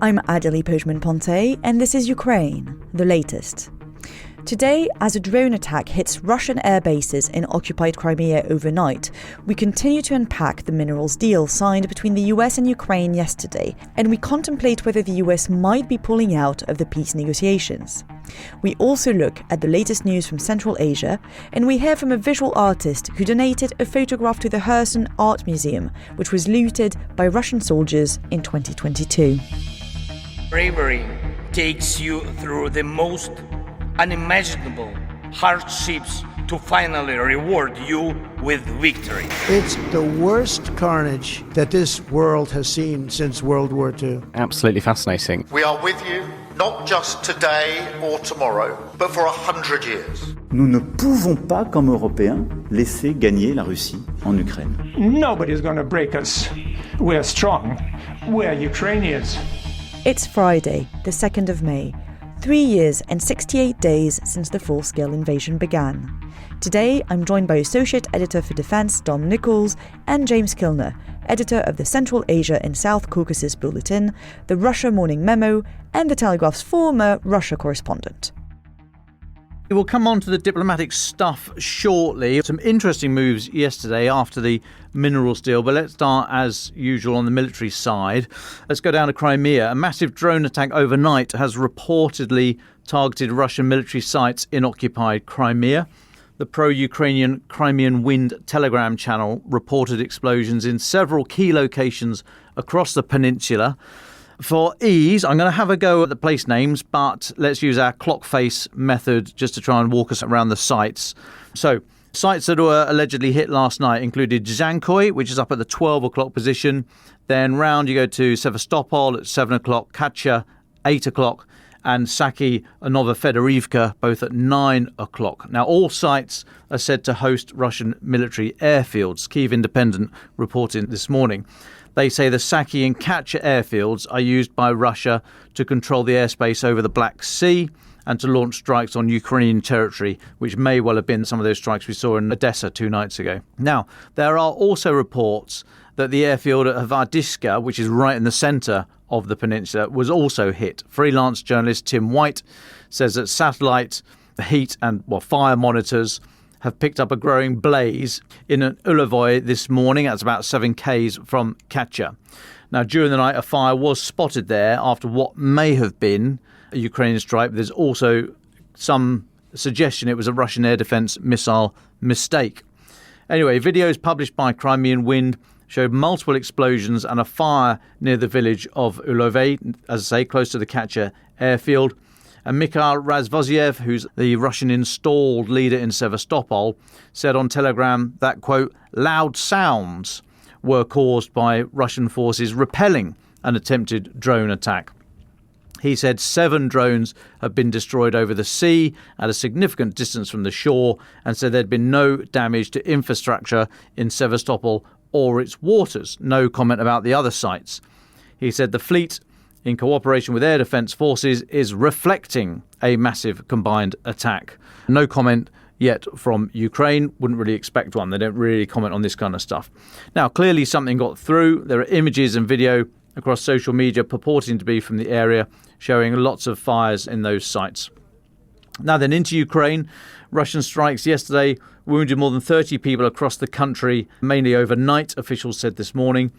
I'm Adélie Pojzman-Pontay, and this is Ukraine, the latest. Today, as a drone attack hits Russian airbases in occupied Crimea overnight, we continue to unpack the minerals deal signed between the US and Ukraine yesterday, and we contemplate whether the US might be pulling out of the peace negotiations. We also look at the latest news from Central Asia, and we hear from a visual artist who donated a photograph to the Kherson Art Museum, which was looted by Russian soldiers in 2022. Bravery takes you through the most unimaginable hardships to finally reward you with victory. It's the worst carnage that this world has seen since World War II. Absolutely fascinating. We are with you, not just today or tomorrow, but for 100 years. Nous ne pouvons pas, comme Européens, laisser gagner la Russie en Ukraine. Nobody's going to break us. We're strong. We're Ukrainians. It's Friday, the 2nd of May. 3 years and 68 days since the full-scale invasion began. Today, I'm joined by Associate Editor for Defence Dom Nicholls and James Kilner, Editor of the Central Asia and South Caucasus Bulletin, the Russia Morning Memo, and the Telegraph's former Russia correspondent. We'll come on to the diplomatic stuff shortly. Some interesting moves yesterday after the minerals deal, but let's start as usual on the military side. Let's go down to Crimea. A massive drone attack overnight has reportedly targeted Russian military sites in occupied Crimea. The pro-Ukrainian Crimean Wind Telegram channel reported explosions in several key locations across the peninsula. For ease, I'm going to have a go at the place names, but let's use our clock face method just to try and walk us around the sites. So, sites that were allegedly hit last night included Zankoy, which is up at the 12 o'clock position. Then round you go to Sevastopol at 7 o'clock, Katya 8 o'clock, and Saki and Novofedorivka both at 9 o'clock. Now, all sites are said to host Russian military airfields. Kyiv Independent reporting this morning. They say the Saki and Katya airfields are used by Russia to control the airspace over the Black Sea and to launch strikes on Ukrainian territory, which may well have been some of those strikes we saw in Odessa 2 nights ago. Now, there are also reports that the airfield at Havardishka, which is right in the centre of the peninsula, was also hit. Freelance journalist Tim White says that satellite, heat and fire monitors have picked up a growing blaze in an Ulovoy this morning. That's about 7 k's from Katya. Now, during the night, a fire was spotted there after what may have been a Ukrainian strike. There's also some suggestion it was a Russian air defence missile mistake. Anyway, videos published by Crimean Wind showed multiple explosions and a fire near the village of Ulovoy, as I say, close to the Katya airfield. And Mikhail Razvoziev, who's the Russian installed leader in Sevastopol, said on Telegram that, quote, loud sounds were caused by Russian forces repelling an attempted drone attack. He said 7 drones have been destroyed over the sea at a significant distance from the shore and said there'd been no damage to infrastructure in Sevastopol or its waters. No comment about the other sites. He said the fleet, in cooperation with air defence forces, is reflecting a massive combined attack. No comment yet from Ukraine. Wouldn't really expect one. They don't really comment on this kind of stuff. Now, clearly something got through. There are images and video across social media purporting to be from the area, showing lots of fires in those sites. Now then, into Ukraine. Russian strikes yesterday wounded more than 30 people across the country, mainly overnight, officials said this morning.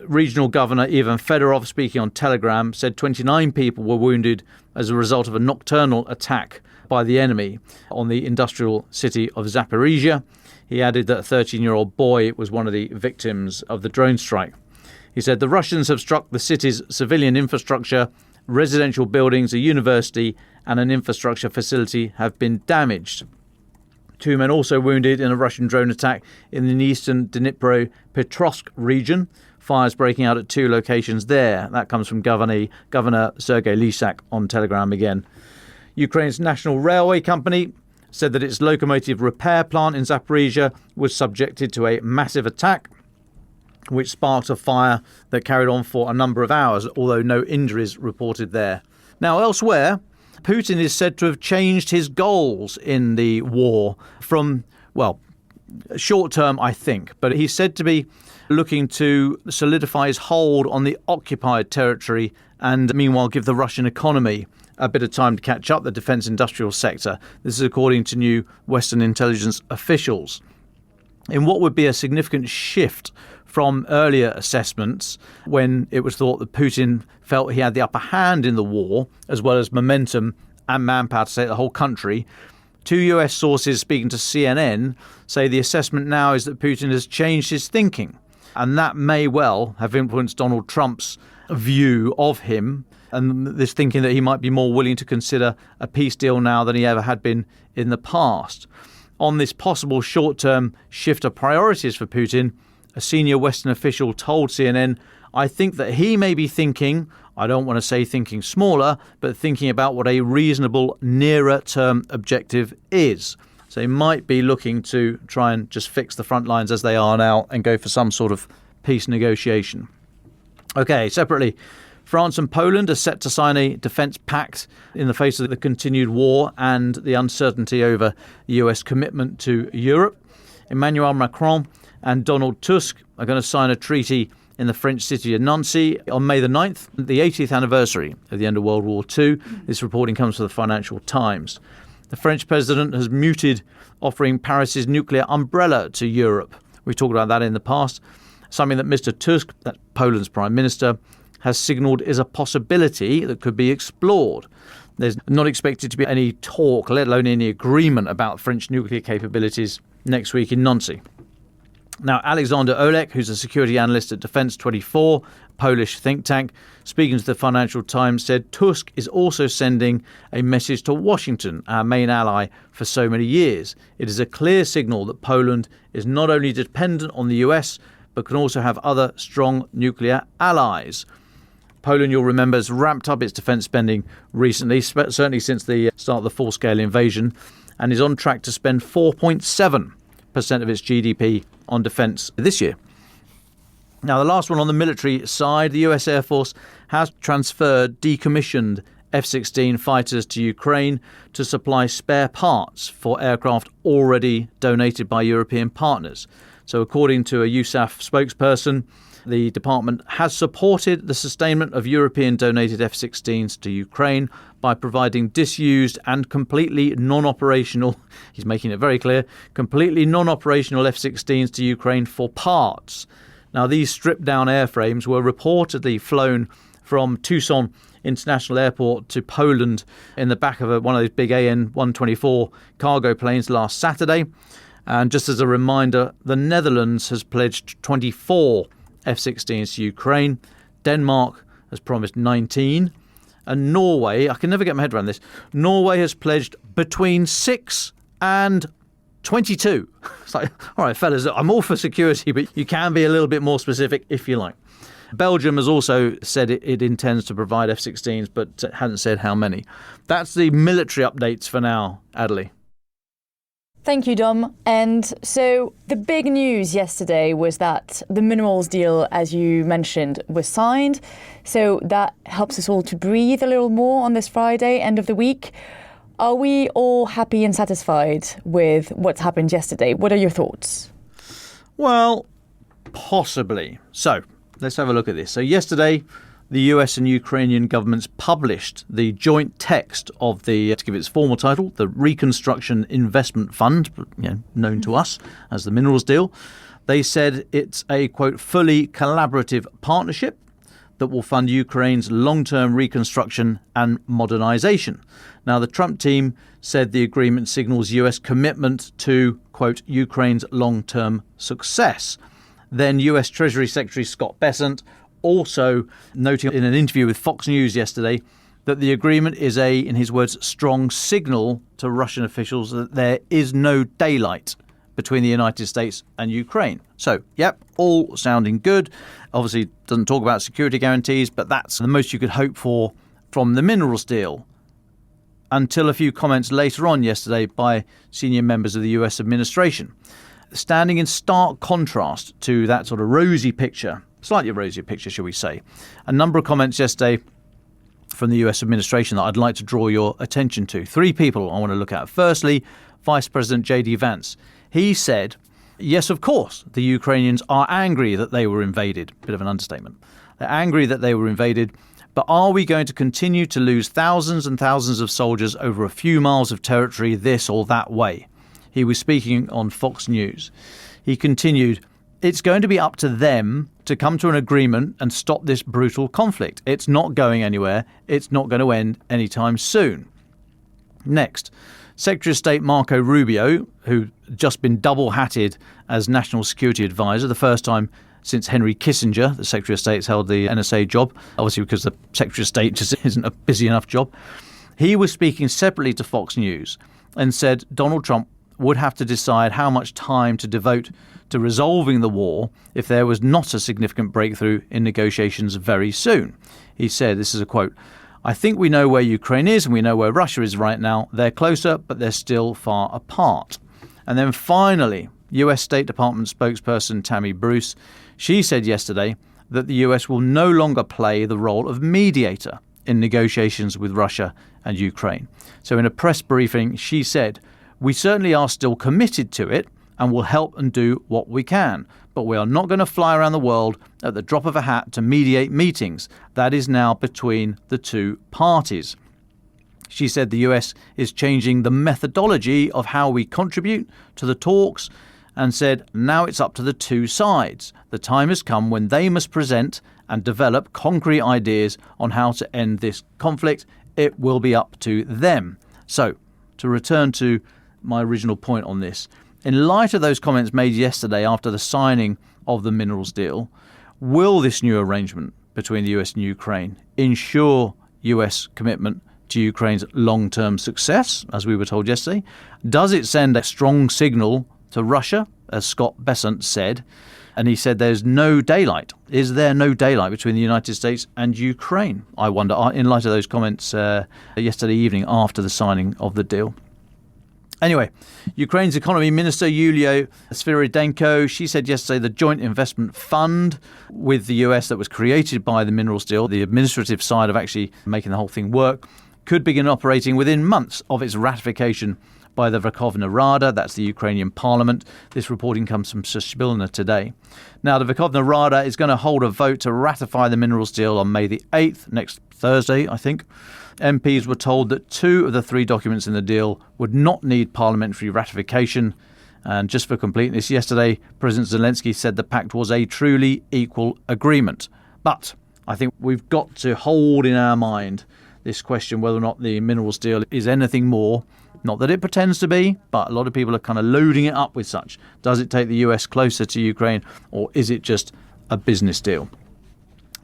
Regional Governor Ivan Fedorov, speaking on Telegram, said 29 people were wounded as a result of a nocturnal attack by the enemy on the industrial city of Zaporizhia. He added that a 13-year-old boy was one of the victims of the drone strike. He said the Russians have struck the city's civilian infrastructure, residential buildings, a university and an infrastructure facility have been damaged. 2 men also wounded in a Russian drone attack in the eastern Dnipropetrovsk region. Fires breaking out at 2 locations there. That comes from Governor Sergei Lhuisset on Telegram again. Ukraine's National Railway Company said that its locomotive repair plant in Zaporizhia was subjected to a massive attack, which sparked a fire that carried on for a number of hours, although no injuries reported there. Now, elsewhere, Putin is said to have changed his goals in the war from, short term, I think, but he's said to be looking to solidify his hold on the occupied territory and meanwhile give the Russian economy a bit of time to catch up, the defence industrial sector. This is according to new Western intelligence officials. In what would be a significant shift from earlier assessments when it was thought that Putin felt he had the upper hand in the war, as well as momentum and manpower to save the whole country. Two US sources speaking to CNN say the assessment now is that Putin has changed his thinking, and that may well have influenced Donald Trump's view of him, and this thinking that he might be more willing to consider a peace deal now than he ever had been in the past. On this possible short-term shift of priorities for Putin, a senior Western official told CNN, "I think that he may be thinking, I don't want to say thinking smaller, but thinking about what a reasonable nearer-term objective is." So he might be looking to try and just fix the front lines as they are now and go for some sort of peace negotiation. Okay, separately, France and Poland are set to sign a defence pact in the face of the continued war and the uncertainty over the US commitment to Europe. Emmanuel Macron and Donald Tusk are going to sign a treaty in the French city of Nancy on May the 9th, the 80th anniversary of the end of World War II. This reporting comes from the Financial Times. The French president has mooted offering Paris's nuclear umbrella to Europe. We've talked about that in the past. Something that Mr. Tusk, that's Poland's prime minister, has signalled is a possibility that could be explored. There's not expected to be any talk, let alone any agreement about French nuclear capabilities next week in Nancy. Now, Alexander Olek, who's a security analyst at Defence 24, Polish think tank, speaking to the Financial Times, said Tusk is also sending a message to Washington, our main ally for so many years. It is a clear signal that Poland is not only dependent on the US, but can also have other strong nuclear allies. Poland, you'll remember, has ramped up its defence spending recently, certainly since the start of the full-scale invasion, and is on track to spend 4.7% of its GDP on defence this year. Now, the last one on the military side, the US Air Force has transferred decommissioned F-16 fighters to Ukraine to supply spare parts for aircraft already donated by European partners. So according to a USAF spokesperson, the department has supported the sustainment of European donated F-16s to Ukraine by providing disused and completely non-operational, he's making it very clear, completely non-operational F-16s to Ukraine for parts. Now, these stripped-down airframes were reportedly flown from Tucson International Airport to Poland in the back of one of those big AN-124 cargo planes last Saturday. And just as a reminder, the Netherlands has pledged 24 F-16s to Ukraine. Denmark has promised 19. And Norway, I can never get my head around this, Norway has pledged between 6 and 22. It's like, all right, fellas, I'm all for security, but you can be a little bit more specific if you like. Belgium has also said it intends to provide F-16s, but hasn't said how many. That's the military updates for now, Adélie. Thank you, Dom. And so the big news yesterday was that the minerals deal, as you mentioned, was signed. So that helps us all to breathe a little more on this Friday, end of the week. Are we all happy and satisfied with what's happened yesterday? What are your thoughts? Well, possibly. So let's have a look at this. So yesterday, the US and Ukrainian governments published the joint text of the, to give it its formal title, the Reconstruction Investment Fund, known to us as the Minerals Deal. They said it's a, quote, fully collaborative partnership that will fund Ukraine's long-term reconstruction and modernisation. Now, the Trump team said the agreement signals US commitment to, quote, Ukraine's long-term success. Then US Treasury Secretary Scott Bessent also noting in an interview with Fox News yesterday that the agreement is a, in his words, strong signal to Russian officials that there is no daylight between the United States and Ukraine. So, yep, all sounding good. Obviously, doesn't talk about security guarantees, but that's the most you could hope for from the minerals deal. Until a few comments later on yesterday by senior members of the US administration. Standing in stark contrast to that sort of rosy picture, slightly rosier picture, shall we say. A number of comments yesterday from the US administration that I'd like to draw your attention to. Three people I want to look at. Firstly, Vice President J.D. Vance. He said Yes, of course, the Ukrainians are angry that they were invaded. Bit of an understatement. They're angry that they were invaded. But are we going to continue to lose thousands and thousands of soldiers over a few miles of territory this or that way? He was speaking on Fox News. He continued, it's going to be up to them to come to an agreement and stop this brutal conflict. It's not going anywhere. It's not going to end anytime soon. Next, Secretary of State Marco Rubio, who's just been double-hatted as National Security Advisor, the first time since Henry Kissinger, the Secretary of State's held the NSA job, obviously because the Secretary of State just isn't a busy enough job. He was speaking separately to Fox News and said Donald Trump would have to decide how much time to devote to resolving the war if there was not a significant breakthrough in negotiations very soon. He said, this is a quote, I think we know where Ukraine is and we know where Russia is right now. They're closer, but they're still far apart. And then finally, US State Department spokesperson Tammy Bruce, she said yesterday that the US will no longer play the role of mediator in negotiations with Russia and Ukraine. So in a press briefing, she said, we certainly are still committed to it and will help and do what we can. But we are not going to fly around the world at the drop of a hat to mediate meetings. That is now between the two parties. She said the US is changing the methodology of how we contribute to the talks and said now it's up to the two sides. The time has come when they must present and develop concrete ideas on how to end this conflict. It will be up to them. So, to return to my original point on this, in light of those comments made yesterday after the signing of the minerals deal, will this new arrangement between the US and Ukraine ensure US commitment to Ukraine's long-term success, as we were told yesterday? Does it send a strong signal to Russia, as Scott Bessant said? And he said there's no daylight. Is there no daylight between the United States and Ukraine? I wonder, in light of those comments yesterday evening after the signing of the deal. Anyway, Ukraine's economy minister, Yulia Sviridenko, she said yesterday the joint investment fund with the US that was created by the minerals deal, the administrative side of actually making the whole thing work, could begin operating within months of its ratification by the Verkhovna Rada, that's the Ukrainian parliament. This reporting comes from Sushbilna today. Now, the Verkhovna Rada is going to hold a vote to ratify the minerals deal on May the 8th, next Thursday, I think. MPs were told that 2 of the 3 documents in the deal would not need parliamentary ratification. And just for completeness, yesterday, President Zelensky said the pact was a truly equal agreement. But I think we've got to hold in our mind this question whether or not the minerals deal is anything more. Not that it pretends to be, but a lot of people are kind of loading it up with such. Does it take the US closer to Ukraine, or is it just a business deal?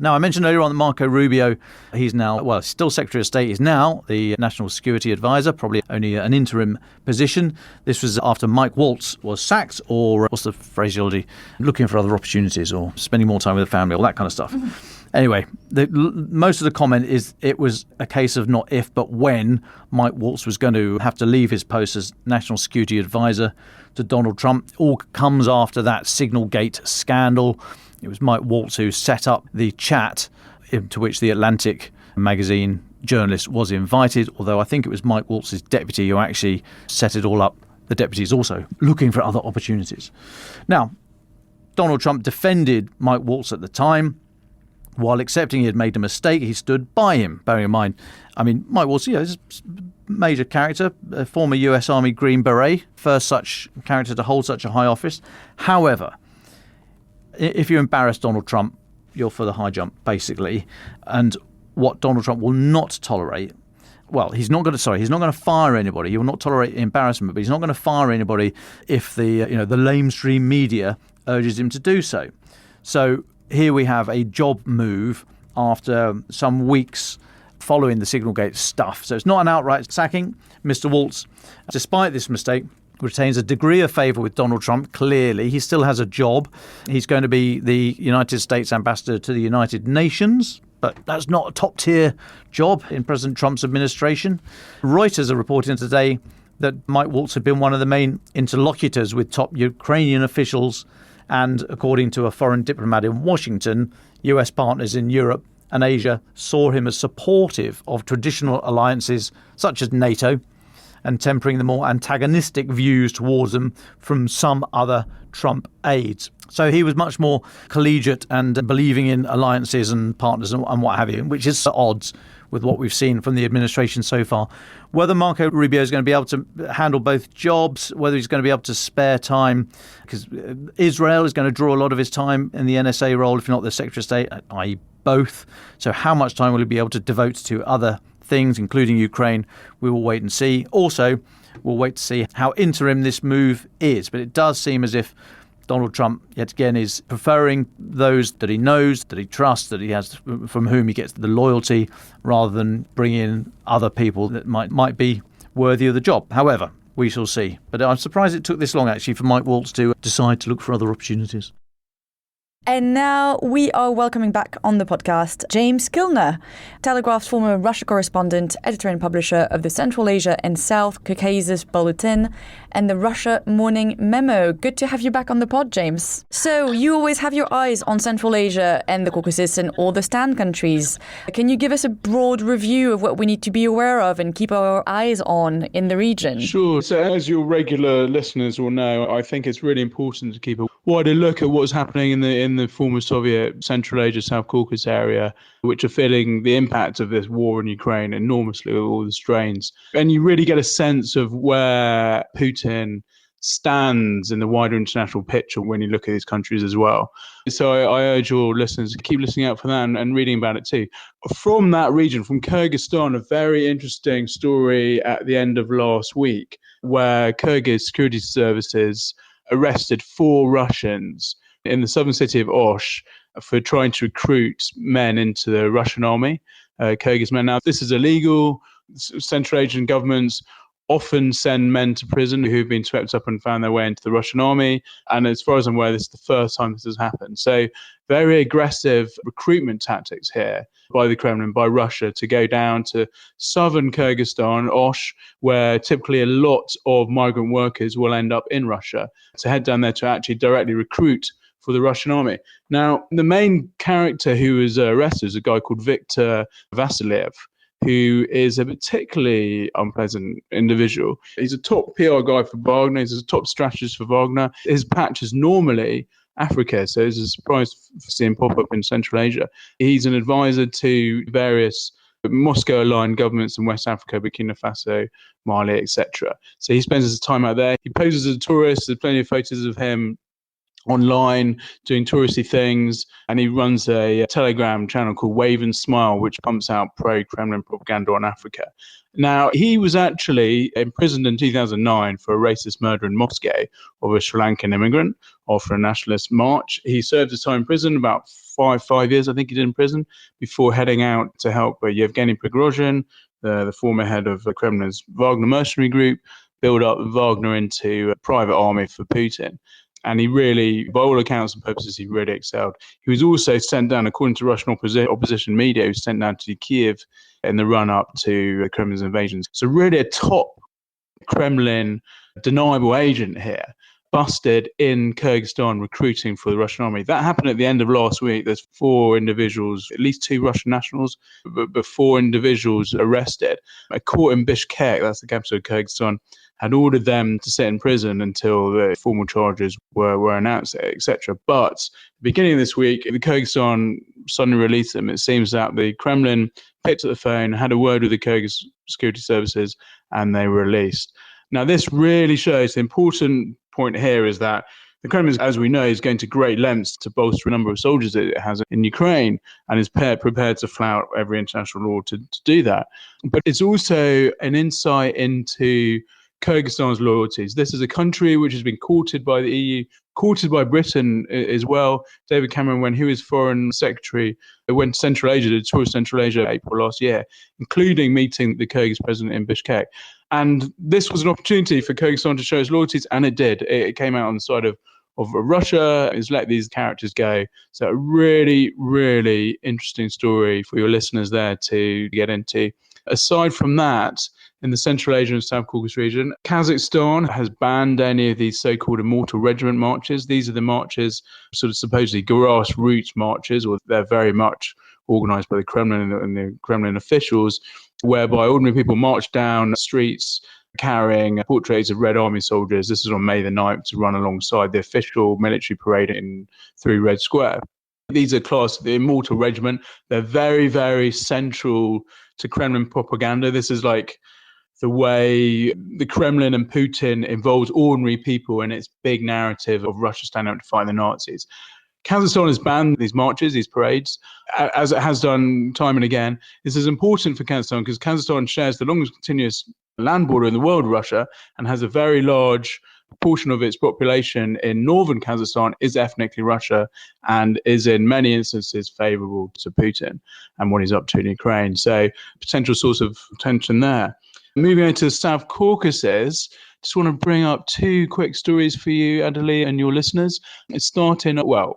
Now, I mentioned earlier on that Marco Rubio, he's now, well, still Secretary of State, is now the National Security Advisor, probably only an interim position. This was after Mike Waltz was sacked, or what's the phraseology, looking for other opportunities or spending more time with the family, all that kind of stuff. Anyway, most of the comment is it was a case of not if, but when Mike Waltz was going to have to leave his post as National Security Advisor to Donald Trump. All comes after that Signalgate scandal. It was Mike Waltz who set up the chat into which the Atlantic magazine journalist was invited, although I think it was Mike Waltz's deputy who actually set it all up. The deputy is also looking for other opportunities. Now, Donald Trump defended Mike Waltz at the time. While accepting he had made a mistake, he stood by him. Bearing in mind, I mean, Mike Waltz, is a major character, a former US Army Green Beret, first such character to hold such a high office. However, if you embarrass Donald Trump, you're for the high jump, basically. And what Donald Trump will not tolerate, well, he's not going to fire anybody. He will not tolerate embarrassment, but he's not going to fire anybody if the lamestream media urges him to do so. So here we have a job move after some weeks following the Signalgate stuff. So it's not an outright sacking. Mr. Waltz, despite this mistake, retains a degree of favour with Donald Trump, clearly. He still has a job. He's going to be the United States ambassador to the United Nations, but that's not a top-tier job in President Trump's administration. Reuters are reporting today that Mike Waltz had been one of the main interlocutors with top Ukrainian officials, and according to a foreign diplomat in Washington, US partners in Europe and Asia saw him as supportive of traditional alliances such as NATO and tempering the more antagonistic views towards them from some other Trump aides. So he was much more collegiate and believing in alliances and partners and what have you, which is at odds with what we've seen from the administration so far. Whether Marco Rubio is going to be able to handle both jobs, whether he's going to be able to spare time, because Israel is going to draw a lot of his time in the NSA role, if not the Secretary of State, i.e. both. So how much time will he be able to devote to other things, including Ukraine? We will wait and see. Also, we'll wait to see how interim this move is. But it does seem as if Donald Trump, yet again, is preferring those that he knows, that he trusts, that he has, from whom he gets the loyalty, rather than bring in other people that might be worthy of the job. However, we shall see. But I'm surprised it took this long, actually, for Mike Waltz to decide to look for other opportunities. And now we are welcoming back on the podcast James Kilner, Telegraph's former Russia correspondent, editor and publisher of the Central Asia and South Caucasus Bulletin and the Russia Morning Memo. Good to have you back on the pod, James. So you always have your eyes on Central Asia and the Caucasus and all the stand countries. Can you give us a broad review of what we need to be aware of and keep our eyes on in the region? Sure. So as your regular listeners will know, I think it's really important to keep a wider look at what's happening in the former Soviet Central Asia, South Caucasus area, which are feeling the impact of this war in Ukraine enormously with all the strains. And you really get a sense of where Putin stands in the wider international picture when you look at these countries as well. So I urge your listeners to keep listening out for that and reading about it too. From that region, from Kyrgyzstan, a very interesting story at the end of last week where Kyrgyz security services arrested 4 Russians in the southern city of Osh for trying to recruit men into the Russian army, Kyrgyz men. Now, this is illegal. Central Asian governments often send men to prison who've been swept up and found their way into the Russian army. And as far as I'm aware, this is the first time this has happened. So very aggressive recruitment tactics here by the Kremlin, by Russia, to go down to southern Kyrgyzstan, Osh, where typically a lot of migrant workers will end up in Russia, to head down there to actually directly recruit for the Russian army. Now, the main character who was arrested is a guy called Viktor Vasilyev, who is a particularly unpleasant individual. He's a top PR guy for Wagner. He's a top strategist for Wagner. His patch is normally Africa, so it's a surprise to see him pop up in Central Asia. He's an advisor to various Moscow-aligned governments in West Africa, Burkina Faso, Mali, etc. So he spends his time out there. He poses as a tourist. There's plenty of photos of him online doing touristy things, and he runs a Telegram channel called Wave and Smile, which pumps out pro-Kremlin propaganda on Africa. Now, he was actually imprisoned in 2009 for a racist murder in Moscow of a Sri Lankan immigrant after a nationalist march. He served his time in prison, about five years, I think he did in prison, before heading out to help Yevgeny Prigozhin, the former head of the Kremlin's Wagner mercenary group, build up Wagner into a private army for Putin. And he really, by all accounts and purposes, he really excelled. He was also sent down, according to Russian opposition media, he was sent down to Kiev in the run-up to the Kremlin's invasion. So really a top Kremlin deniable agent here, busted in Kyrgyzstan recruiting for the Russian army. That happened at the end of last week. There's 4 individuals, at least 2 Russian nationals, but 4 individuals arrested. A court in Bishkek, that's the capital of Kyrgyzstan, had ordered them to sit in prison until the formal charges were announced, etc. But at the beginning of this week, the Kyrgyzstan suddenly released them. It seems that the Kremlin picked up the phone, had a word with the Kyrgyz security services, and they were released. Now, this really shows the important point here is that the Kremlin, as we know, is going to great lengths to bolster a number of soldiers that it has in Ukraine and is prepared to flout every international law to do that. But it's also an insight into Kyrgyzstan's loyalties. This is a country which has been courted by the EU, courted by Britain as well. David Cameron, when he was foreign secretary, went to Central Asia, did a tour of Central Asia April last year, including meeting the Kyrgyz president in Bishkek. And this was an opportunity for Kyrgyzstan to show its loyalties, and it did. It came out on the side of Russia. It's let these characters go. So a really, really interesting story for your listeners there to get into. Aside from that, in the Central Asia and South Caucasus region, Kazakhstan has banned any of these so-called immortal regiment marches. These are the marches, sort of supposedly grassroots marches, or they're very much organised by the Kremlin and the Kremlin officials, whereby ordinary people march down streets carrying portraits of Red Army soldiers. This is on May the 9th to run alongside the official military parade through Red Square. These are classed the Immortal Regiment. They're very, very central to Kremlin propaganda. This is like the way the Kremlin and Putin involves ordinary people in its big narrative of Russia standing up to fight the Nazis. Kazakhstan has banned these marches, these parades, as it has done time and again. This is important for Kazakhstan because Kazakhstan shares the longest continuous land border in the world, Russia, and has a very large portion of its population in northern Kazakhstan is ethnically Russia and is in many instances favourable to Putin and what he's up to in Ukraine. So potential source of tension there. Moving on to the South Caucasus, just want to bring up two quick stories for you, Adélie, and your listeners. It's starting, well,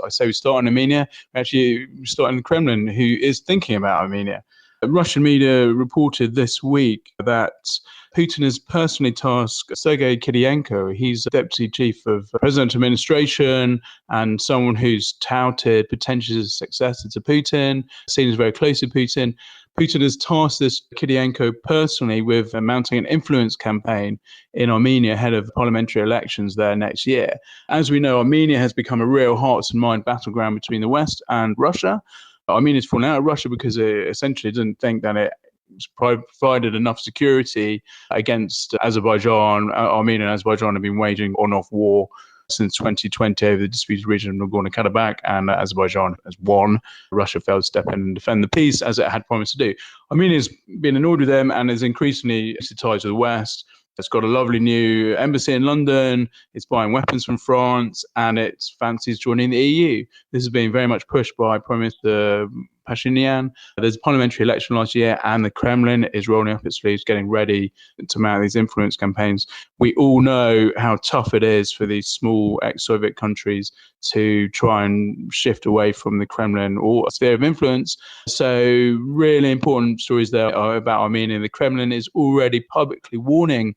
I say we start in Armenia. Actually, we start in the Kremlin, who is thinking about Armenia. Russian media reported this week that Putin has personally tasked Sergei Kirienko. He's deputy chief of presidential administration and someone who's touted potentially as a successor to Putin, seen as very close to Putin. Putin has tasked this Kirienko personally with mounting an influence campaign in Armenia ahead of parliamentary elections there next year. As we know, Armenia has become a real hearts and mind battleground between the West and Russia. Armenia's fallen out of Russia because it essentially didn't think that it provided enough security against Azerbaijan. Armenia and Azerbaijan have been waging on-off war since 2020 over the disputed region of Nagorno-Karabakh, and Azerbaijan has won. Russia failed to step in and defend the peace as it had promised to do. Armenia's been annoyed with them and is increasingly tied to the West. It's got a lovely new embassy in London, it's buying weapons from France, and it fancies joining the EU. This has been very much pushed by Prime Minister Pashinyan. There's a parliamentary election last year, and the Kremlin is rolling up its sleeves, getting ready to mount these influence campaigns. We all know how tough it is for these small ex-Soviet countries to try and shift away from the Kremlin or sphere of influence. So really important stories there are about Armenia. The Kremlin is already publicly warning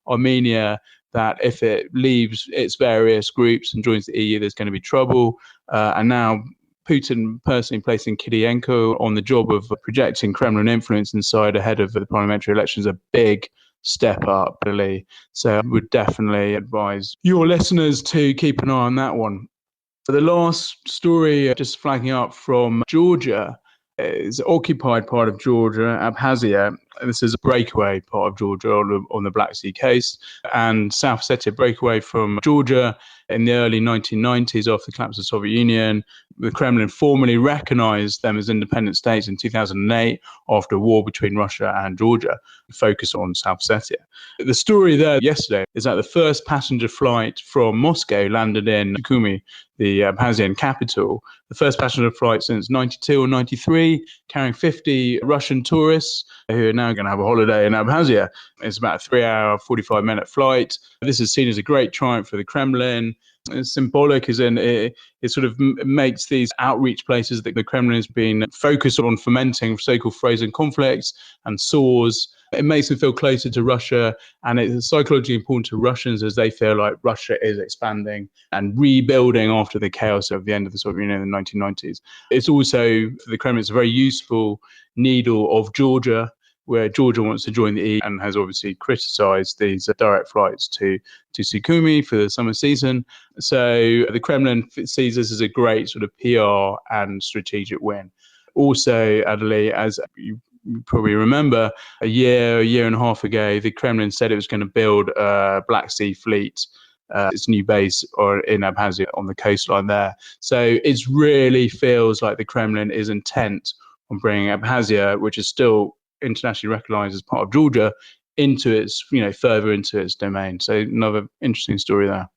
Armenia that if it leaves its various groups and joins the EU, there's going to be trouble. And now Putin personally placing Kirienko on the job of projecting Kremlin influence inside ahead of the parliamentary elections, a big step up, really. So I would definitely advise your listeners to keep an eye on that one. For the last story, just flagging up from Georgia, is occupied part of Georgia, Abkhazia. This is a breakaway part of Georgia on the Black Sea coast, and South Ossetia breakaway from Georgia in the early 1990s after the collapse of the Soviet Union. The Kremlin formally recognized them as independent states in 2008 after a war between Russia and Georgia, focused on South Ossetia. The story there yesterday is that the first passenger flight from Moscow landed in Sukhumi, the Abkhazian capital, the first passenger flight since 92 or 93, carrying 50 Russian tourists who are now going to have a holiday in Abkhazia. It's about a 3-hour, 45-minute flight. This is seen as a great triumph for the Kremlin. It's symbolic as in it sort of makes these outreach places that the Kremlin has been focused on fomenting so-called frozen conflicts and sores. It makes them feel closer to Russia, and it's psychologically important to Russians as they feel like Russia is expanding and rebuilding after the chaos of the end of the Soviet Union in the 1990s. It's also, for the Kremlin, it's a very useful needle of Georgia, where Georgia wants to join the EU and has obviously criticised these direct flights to Sukhumi for the summer season. So the Kremlin sees this as a great sort of PR and strategic win. Also, Adélie, as you probably remember, a year and a half ago, the Kremlin said it was going to build a Black Sea fleet, its new base in Abkhazia on the coastline there. So it really feels like the Kremlin is intent on bringing Abkhazia, which is still internationally recognized as part of Georgia, into its, further into its domain. So another interesting story there.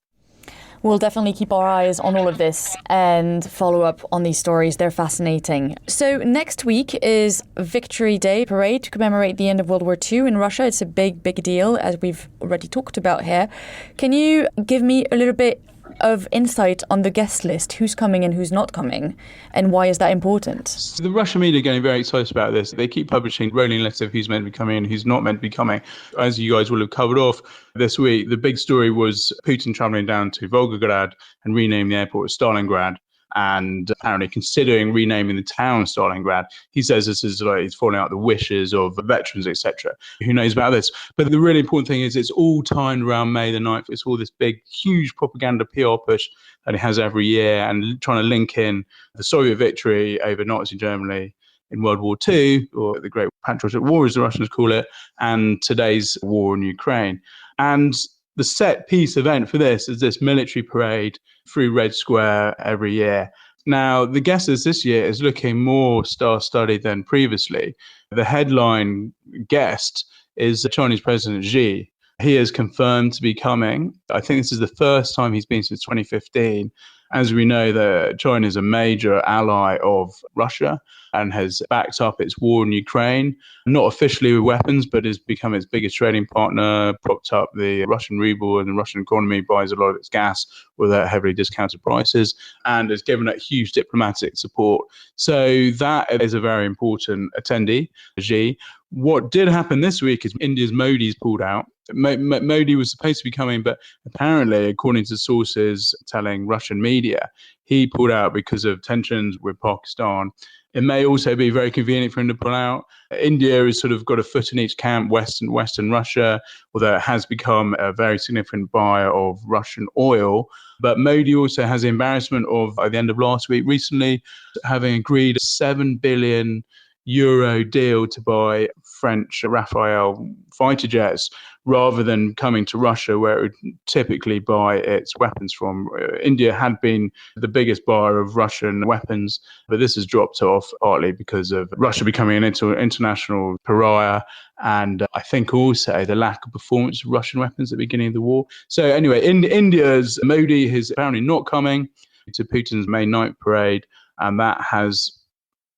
We'll definitely keep our eyes on all of this and follow up on these stories. They're fascinating. So next week is Victory Day parade to commemorate the end of World War II in Russia. It's a big, big deal, as we've already talked about here. Can you give me a little bit of insight on the guest list? Who's coming and who's not coming? And why is that important? The Russian media are getting very excited about this. They keep publishing rolling lists of who's meant to be coming and who's not meant to be coming. As you guys will have covered off this week, the big story was Putin traveling down to Volgograd and renaming the airport as Stalingrad. and apparently considering renaming the town Stalingrad. He says this is like he's following out the wishes of veterans, etc. Who knows about this? But the really important thing is it's all timed around May the 9th. It's all this big, huge propaganda PR push that he has every year, and trying to link in the Soviet victory over Nazi Germany in World War II, or the Great Patriotic War as the Russians call it, and today's war in Ukraine. And the set piece event for this is this military parade through Red Square every year. Now, the guesses this year is looking more star-studded than previously. The headline guest is the Chinese President Xi. He is confirmed to be coming. I think this is the first time he's been since 2015. As we know, that China is a major ally of Russia and has backed up its war in Ukraine, not officially with weapons, but has become its biggest trading partner, propped up the Russian ruble, and the Russian economy buys a lot of its gas with heavily discounted prices, and has given it huge diplomatic support. So that is a very important attendee, Xi. What did happen this week is India's Modi's pulled out. Modi was supposed to be coming, but apparently, according to sources telling Russian media, he pulled out because of tensions with Pakistan. It may also be very convenient for him to pull out. India has sort of got a foot in each camp, Western Russia, although it has become a very significant buyer of Russian oil. But Modi also has the embarrassment of, at the end of last week, recently having agreed a €7 billion deal to buy French Rafale fighter jets, rather than coming to Russia, where it would typically buy its weapons from. India had been the biggest buyer of Russian weapons, but this has dropped off partly because of Russia becoming an international pariah, and I think also the lack of performance of Russian weapons at the beginning of the war. So anyway, India's Modi is apparently not coming to Putin's May 9th parade, and that has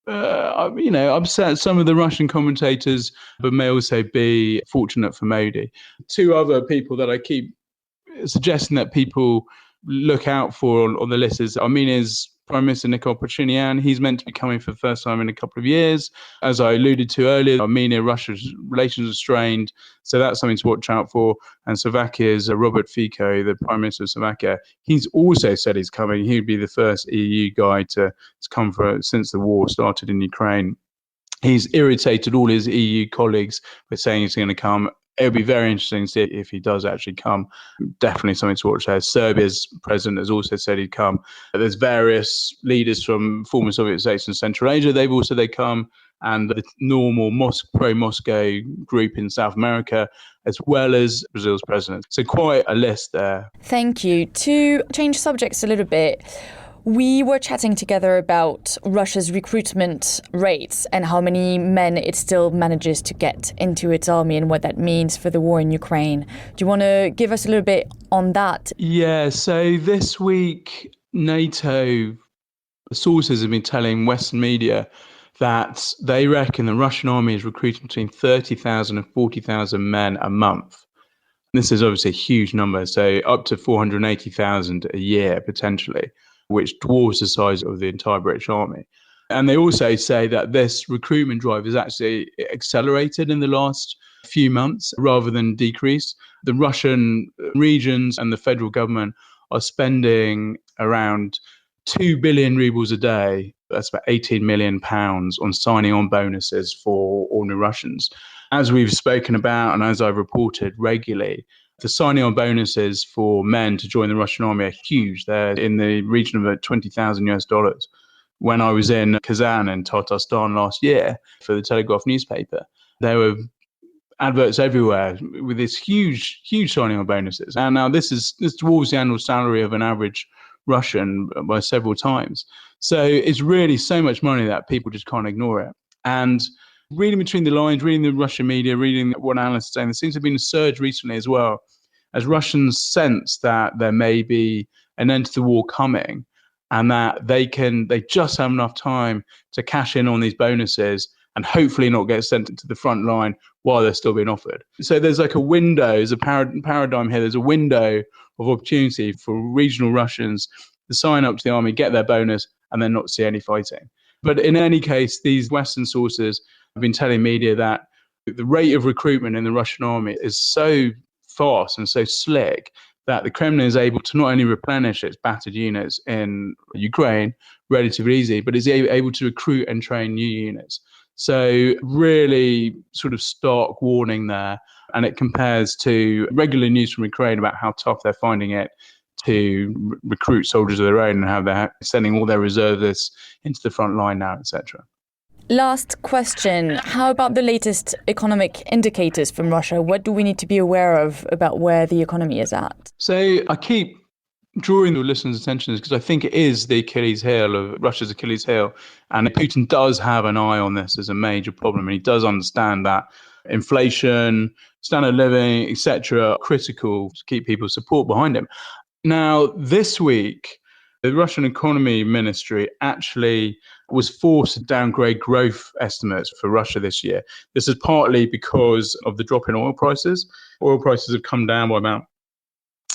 upset some of the Russian commentators, but may also be fortunate for Modi. Two other people that I keep suggesting that people look out for on the list is Armenia's Prime Minister Nicholls. He's meant to be coming for the first time in a couple of years. As I alluded to earlier, Armenia-Russia's relations are strained, so that's something to watch out for. And Slovakia's Robert Fico, the Prime Minister of Slovakia, he's also said he's coming. He would be the first EU guy to come since the war started in Ukraine. He's irritated all his EU colleagues by saying he's going to come. It'll be very interesting to see if he does actually come. Definitely something to watch there. Serbia's president has also said he'd come. There's various leaders from former Soviet states in Central Asia. They come. And the normal pro-Moscow group in South America, as well as Brazil's president. So quite a list there. Thank you. To change subjects a little bit, we were chatting together about Russia's recruitment rates and how many men it still manages to get into its army and what that means for the war in Ukraine. Do you want to give us a little bit on that? Yeah, so this week, NATO sources have been telling Western media that they reckon the Russian army is recruiting between 30,000 and 40,000 men a month. This is obviously a huge number, so up to 480,000 a year potentially, which dwarfs the size of the entire British army. And they also say that this recruitment drive has actually accelerated in the last few months rather than decreased. The Russian regions and the federal government are spending around 2 billion rubles a day, that's about £18 million, on signing on bonuses for ordinary Russians. As we've spoken about and as I've reported regularly, the signing on bonuses for men to join the Russian army are huge. They're in the region of about $20,000 US. When I was in Kazan in Tatarstan last year for the Telegraph newspaper, there were adverts everywhere with this huge signing on bonuses. And now this dwarfs the annual salary of an average Russian by several times. So it's really so much money that people just can't ignore it. And reading between the lines, reading the Russian media, reading what analysts are saying, there seems to have been a surge recently as well, as Russians sense that there may be an end to the war coming, and that they just have enough time to cash in on these bonuses and hopefully not get sent to the front line while they're still being offered. So there's like a window, there's a paradigm here, there's a window of opportunity for regional Russians to sign up to the army, get their bonus, and then not see any fighting. But in any case, these Western sources have been telling media that the rate of recruitment in the Russian army is so fast and so slick that the Kremlin is able to not only replenish its battered units in Ukraine relatively easy, but is able to recruit and train new units. So really sort of stark warning there. And it compares to regular news from Ukraine about how tough they're finding it to recruit soldiers of their own and how they're sending all their reservists into the front line now, etc. Last question. How about the latest economic indicators from Russia? What do we need to be aware of about where the economy is at? So I keep drawing the listeners' attention because I think it is the Achilles heel of Russia's Achilles heel. And Putin does have an eye on this as a major problem. And he does understand that inflation, standard of living, etc., are critical to keep people's support behind him. Now, this week, the Russian Economy Ministry actually was forced to downgrade growth estimates for Russia this year. This is partly because of the drop in oil prices. Oil prices have come down by about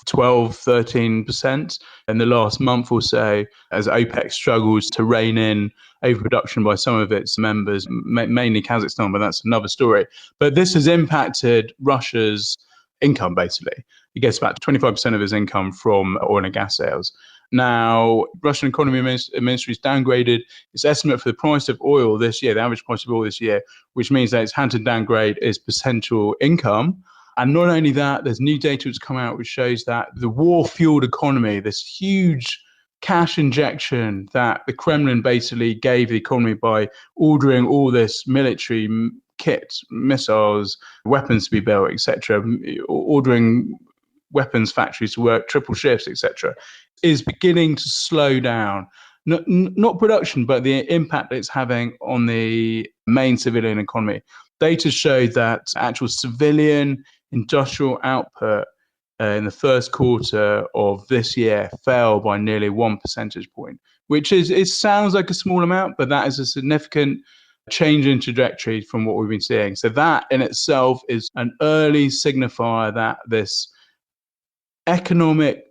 12-13% in the last month or so as OPEC struggles to rein in overproduction by some of its members, mainly Kazakhstan, but that's another story. But this has impacted Russia's income, basically. It gets about 25% of its income from oil and gas sales. Now, Russian Economy Ministry has downgraded its estimate for the price of oil this year, the average price of oil this year, which means that it's had to downgrade its potential income. And not only that, there's new data that's come out which shows that the war-fueled economy, this huge cash injection that the Kremlin basically gave the economy by ordering all this military kit, missiles, weapons to be built, etc., ordering weapons factories to work triple shifts, etc., is beginning to slow down. Not production, but the impact it's having on the main civilian economy. Data showed that actual civilian industrial output in the first quarter of this year fell by nearly 1 percentage point, which is, it sounds like a small amount, but that is a significant change in trajectory from what we've been seeing. So that in itself is an early signifier that this economic,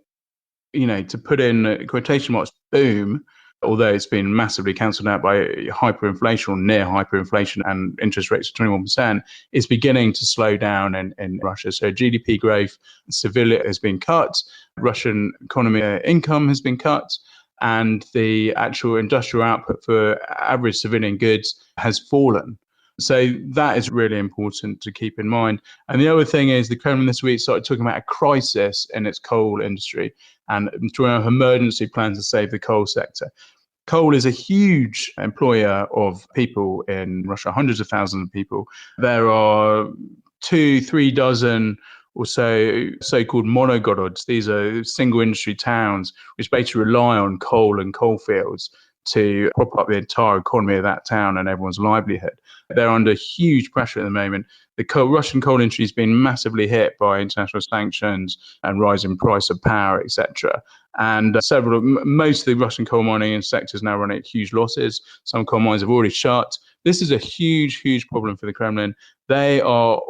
to put in quotation marks, boom, although it's been massively cancelled out by hyperinflation or near hyperinflation and interest rates of 21%, is beginning to slow down in Russia. So GDP growth, civilian has been cut, Russian economy income has been cut, and the actual industrial output for average civilian goods has fallen. So that is really important to keep in mind. And the other thing is the Kremlin this week started talking about a crisis in its coal industry and drawing up emergency plans to save the coal sector. Coal is a huge employer of people in Russia, hundreds of thousands of people. There are 2-3 dozen or so-called monogorods. These are single industry towns which basically rely on coal and coal fields to prop up the entire economy of that town and everyone's livelihood. They're under huge pressure at the moment. The Russian coal industry has been massively hit by international sanctions and rising price of power, etc. And most of the Russian coal mining sectors now running at huge losses. Some coal mines have already shut. This is a huge, huge problem for the Kremlin. They are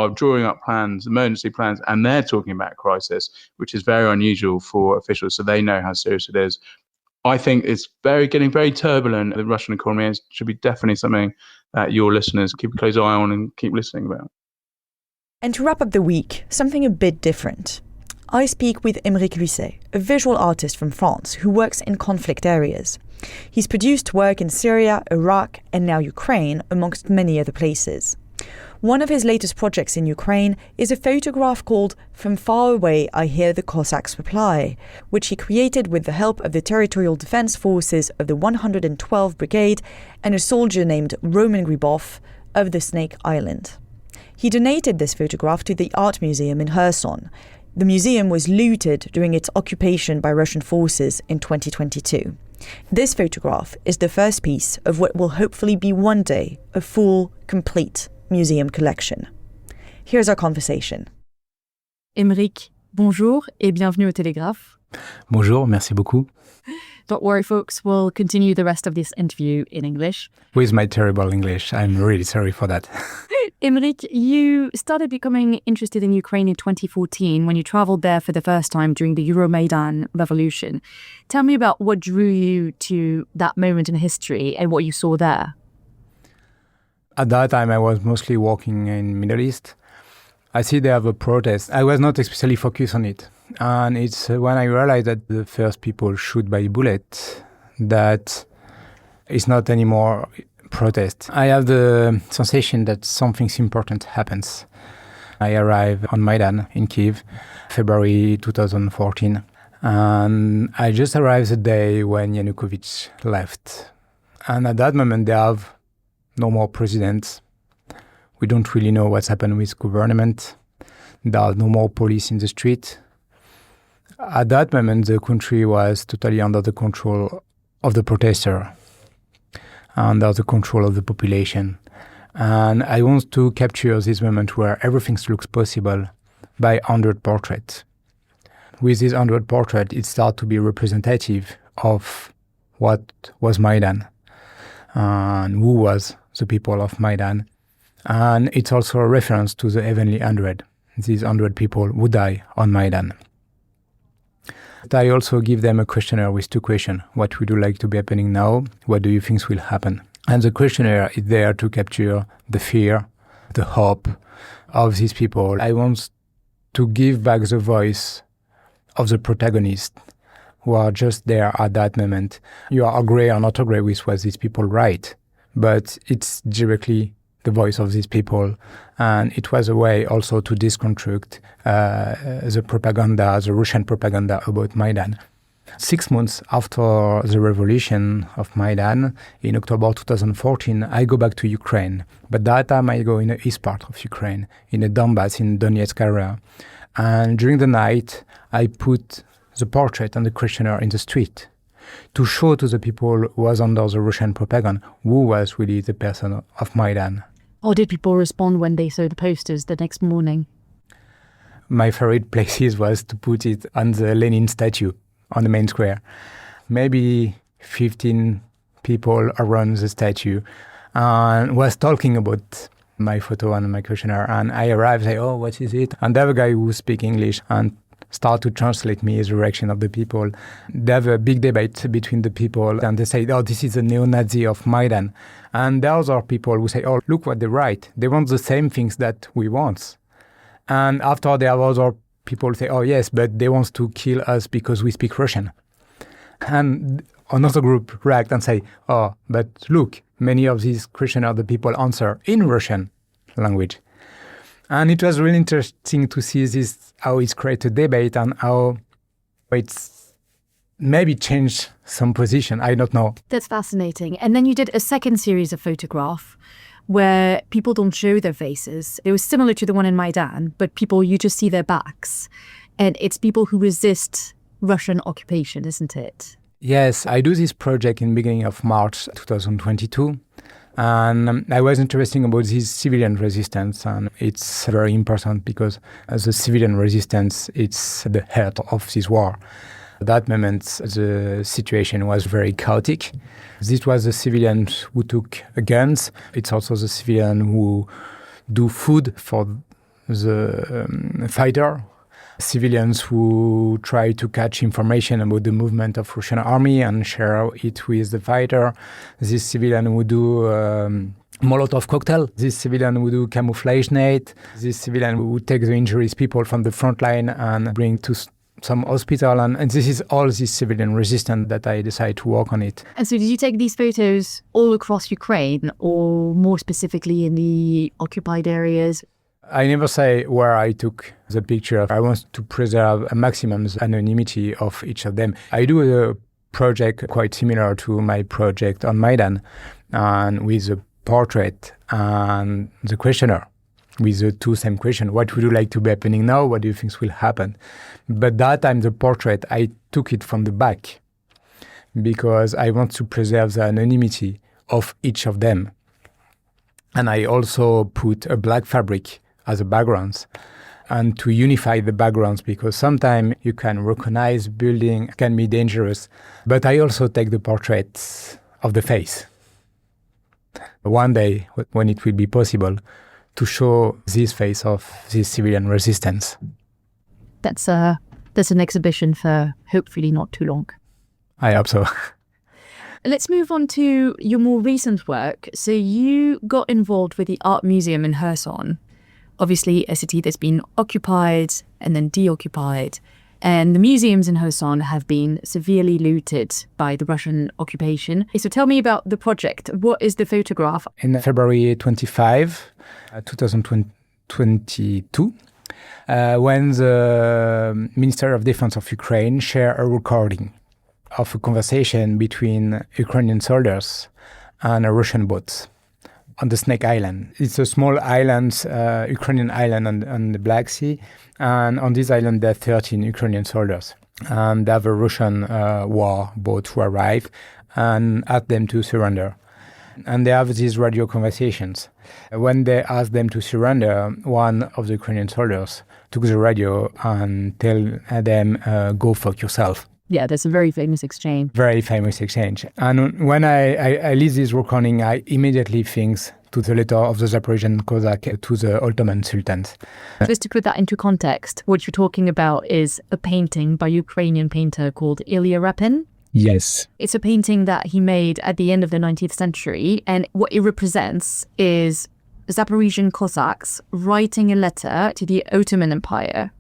drawing up plans, emergency plans, and they're talking about crisis, which is very unusual for officials. So they know how serious it is. I think it's getting very turbulent. The Russian economy should be definitely something that your listeners keep a close eye on and keep listening about. And to wrap up the week, something a bit different. I speak with Emeric Lhuisset, a visual artist from France who works in conflict areas. He's produced work in Syria, Iraq, and now Ukraine, amongst many other places. One of his latest projects in Ukraine is a photograph called From Far Away I Hear the Cossacks Reply, which he created with the help of the Territorial Defense Forces of the 112th Brigade and a soldier named Roman Gribov of the Snake Island. He donated this photograph to the Art Museum in Kherson. The museum was looted during its occupation by Russian forces in 2022. This photograph is the first piece of what will hopefully be one day a full, complete museum collection. Here's our conversation. Emeric, bonjour et bienvenue au Télégraphe. Bonjour, merci beaucoup. Don't worry, folks, we'll continue the rest of this interview in English. With my terrible English, I'm really sorry for that. Emeric, you started becoming interested in Ukraine in 2014 when you traveled there for the first time during the Euromaidan revolution. Tell me about what drew you to that moment in history and what you saw there. At that time, I was mostly working in Middle East. I see they have a protest. I was not especially focused on it. And it's when I realized that the first people shoot by bullet that it's not anymore protest. I have the sensation that something important happens. I arrived on Maidan in Kyiv, February 2014. And I just arrived the day when Yanukovych left. And at that moment, they have no more president. We don't really know what's happened with government. There are no more police in the street. At that moment, the country was totally under the control of the protester, under the control of the population. And I want to capture this moment where everything looks possible by 100 portraits. With this 100 portraits, it starts to be representative of what was Maidan and who was the people of Maidan. And it's also a reference to the heavenly 100, these 100 people who die on Maidan. I also give them a questionnaire with 2 questions. What would you like to be happening now? What do you think will happen? And the questionnaire is there to capture the fear, the hope of these people. I want to give back the voice of the protagonists who are just there at that moment. You are agree or not agree with what these people write, but it's directly the voice of these people. And it was a way also to deconstruct the propaganda, the Russian propaganda about Maidan. 6 months after the revolution of Maidan, in October 2014, I go back to Ukraine. But that time I go in the east part of Ukraine, in the Donbass, in Donetsk area. And during the night, I put the portrait and the questionnaire in the street to show to the people who was under the Russian propaganda who was really the person of Maidan. How did people respond when they saw the posters the next morning? My favorite places was to put it on the Lenin statue on the main square. Maybe 15 people around the statue and was talking about my photo and my questionnaire. And I arrived, say, oh, what is it? And the other guy who speaks English and start to translate me the reaction of the people. They have a big debate between the people and they say, oh, this is a neo-Nazi of Maidan. And there are other people who say, oh, look what they write. They want the same things that we want. And after there are other people who say, oh, yes, but they want to kill us because we speak Russian. And another group react and say, oh, but look, many of these Christian other people answer in Russian language. And it was really interesting to see this, how it's created debate and how it's maybe changed some position. I don't know. That's fascinating. And then you did a second series of photographs where people don't show their faces. It was similar to the one in Maidan, but people, you just see their backs. And it's people who resist Russian occupation, isn't it? Yes, I do this project in the beginning of March 2022. And I was interested about this civilian resistance, and it's very important because as a civilian resistance, it's the heart of this war. At that moment, the situation was very chaotic. This was the civilians who took guns. It's also the civilians who do food for the fighter. Civilians who try to catch information about the movement of Russian army and share it with the fighter. This civilian who do Molotov cocktail. This civilian who do camouflage net. This civilian who take the injuries people from the front line and bring to some hospital. And this is all this civilian resistance that I decided to work on it. And so did you take these photos all across Ukraine or more specifically in the occupied areas? I never say where I took the picture. I want to preserve a maximum anonymity of each of them. I do a project quite similar to my project on Maidan, and with the portrait and the questionnaire, with the two same questions. What would you like to be happening now? What do you think will happen? But that time, the portrait, I took it from the back because I want to preserve the anonymity of each of them. And I also put a black fabric as a background and to unify the backgrounds because sometimes you can recognize building can be dangerous. But I also take the portraits of the face. One day, when it will be possible, to show this face of this civilian resistance. That's an exhibition for hopefully not too long. I hope so. Let's move on to your more recent work. So you got involved with the art museum in Kherson. obviously a city that's been occupied and then deoccupied. And the museums in Kherson have been severely looted by the Russian occupation. So tell me about the project. What is the photograph? In February 25, 2022, when the Minister of Defense of Ukraine shared a recording of a conversation between Ukrainian soldiers and a Russian boat on the Snake Island. It's a small island, Ukrainian island on the Black Sea. And on this island, there are 13 Ukrainian soldiers. And they have a Russian war boat who arrive and ask them to surrender. And they have these radio conversations. When they ask them to surrender, one of the Ukrainian soldiers took the radio and tell them, go fuck yourself. Yeah, that's a very famous exchange. Very famous exchange. And when I listen this recording, I immediately think to the letter of the Zaporizhian Cossack to the Ottoman sultans. Just to put that into context, what you're talking about is a painting by a Ukrainian painter called Ilya Repin. Yes. It's a painting that he made at the end of the 19th century. And what it represents is Zaporizhian Cossacks writing a letter to the Ottoman Empire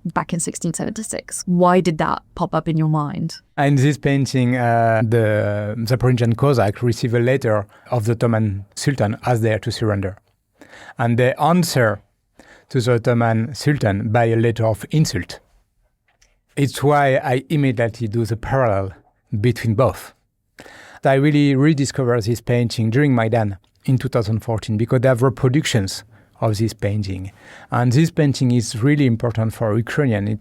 back in 1676. Why did that pop up in your mind? In this painting, the Zaporizhian Cossack received a letter of the Ottoman Sultan asked them to surrender. And they answer to the Ottoman Sultan by a letter of insult. It's why I immediately do the parallel between both. I really rediscovered this painting during Maidan in 2014 because they have reproductions of this painting. And this painting is really important for Ukrainian.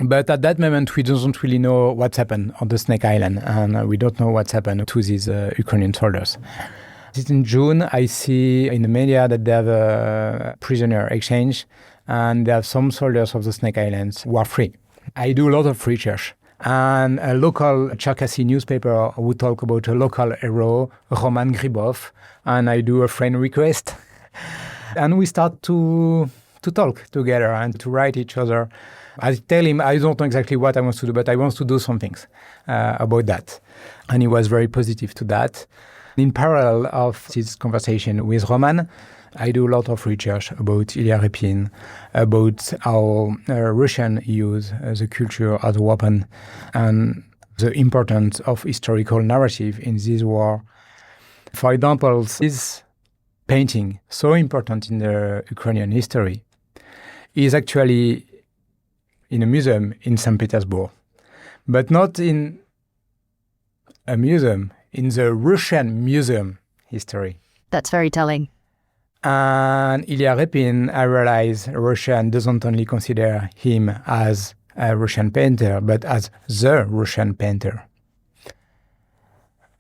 But at that moment, we don't really know what's happened on the Snake Island, and we don't know what's happened to these Ukrainian soldiers. In June, I see in the media that they have a prisoner exchange, and they have some soldiers of the Snake Islands who are free. I do a lot of research. And a local Cherkasy newspaper would talk about a local hero, Roman Gribov, and I do a friend request. And we start to talk together and to write each other. I tell him I don't know exactly what I want to do, but I want to do some things about that. And he was very positive to that. In parallel of this conversation with Roman, I do a lot of research about Ilya Repin, about how Russians use the culture as a weapon, and the importance of historical narrative in this war. For example, this painting, so important in the Ukrainian history, is actually in a museum in St. Petersburg, but not in a museum, in the Russian museum history. That's very telling. And Ilya Repin, I realize Russia doesn't only consider him as a Russian painter, but as the Russian painter.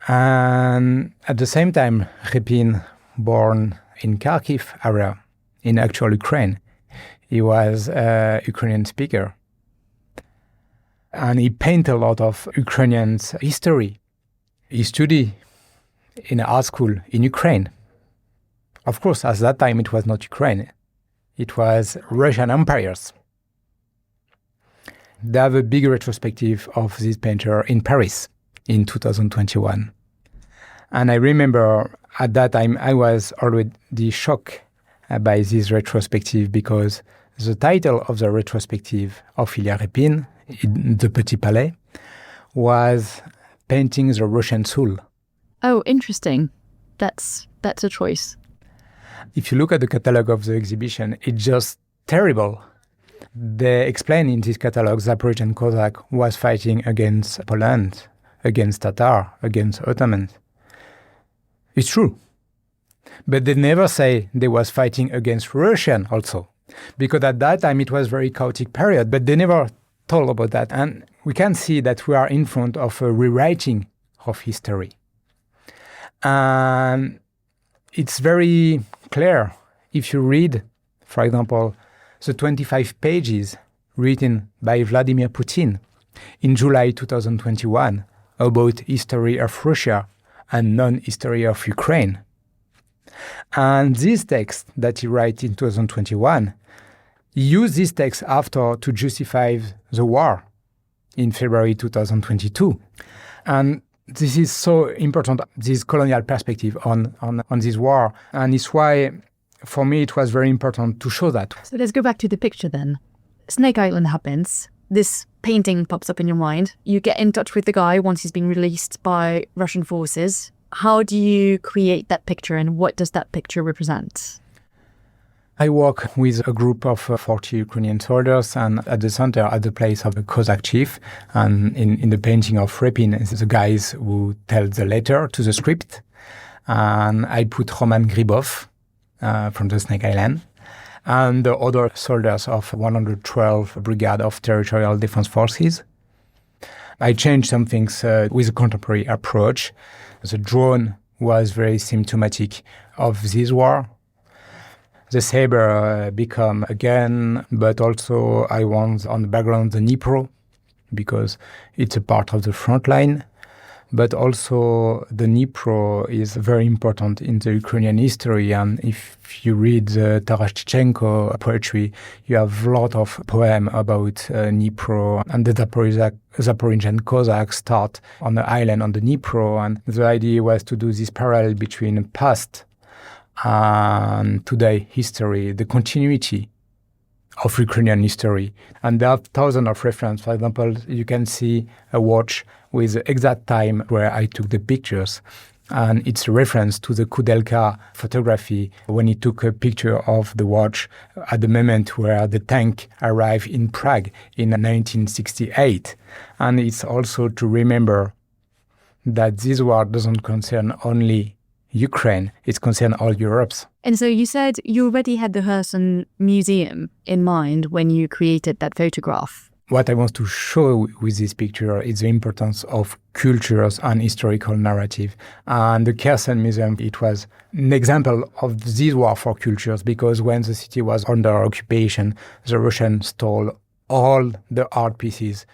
And at the same time, Repin, born in Kharkiv area, in actual Ukraine, he was a Ukrainian speaker. And he painted a lot of Ukrainian history. He studied in an art school in Ukraine. Of course, at that time, it was not Ukraine. It was Russian empires. They have a big retrospective of this painter in Paris in 2021. And I remember at that time, I was already shocked by this retrospective because the title of the retrospective of Ilya Repin, The Petit Palais, was Painting the Russian Soul. Oh, interesting. That's a choice. If you look at the catalogue of the exhibition, it's just terrible. They explain in this catalogue Zaporizhian Cossack was fighting against Poland, against Tatar, against Ottomans. It's true. But they never say they was fighting against Russian also. Because at that time it was a very chaotic period, but they never told about that. And we can see that we are in front of a rewriting of history. And it's very clear if you read, for example, the 25 pages written by Vladimir Putin in July 2021 about history of Russia and non-history of Ukraine. And this text that he wrote in 2021, he used this text after to justify the war in February 2022. And this is so important, this colonial perspective on this war. And it's why for me, it was very important to show that. So let's go back to the picture then. Snake Island happens. This painting pops up in your mind. You get in touch with the guy once he's been released by Russian forces. How do you create that picture and what does that picture represent? I work with a group of 40 Ukrainian soldiers, and at the center, at the place of the Cossack chief, and in the painting of Repin, the guys who tell the letter to the script. And I put Roman Gribov from the Snake Island, and the other soldiers of 112 Brigade of Territorial Defense Forces. I changed some things with a contemporary approach. The drone was very symptomatic of this war. The saber become again, but also I want on the background the Dnipro, because it's a part of the front line. But also the Dnipro is very important in the Ukrainian history. And if you read the Tarashchenko poetry, you have a lot of poems about Dnipro, and the Zaporizhian Cossacks start on the island on the Dnipro. And the idea was to do this parallel between past and today history, the continuity of Ukrainian history. And there are thousands of references. For example, you can see a watch with the exact time where I took the pictures. And it's a reference to the Kudelka photography when he took a picture of the watch at the moment where the tank arrived in Prague in 1968. And it's also to remember that this war doesn't concern only Ukraine, it's concerned all Europe's. And so you said you already had the Kherson Museum in mind when you created that photograph. What I want to show with this picture is the importance of cultures and historical narrative. And the Kherson Museum, it was an example of this war for cultures, because when the city was under occupation, the Russians stole all the art pieces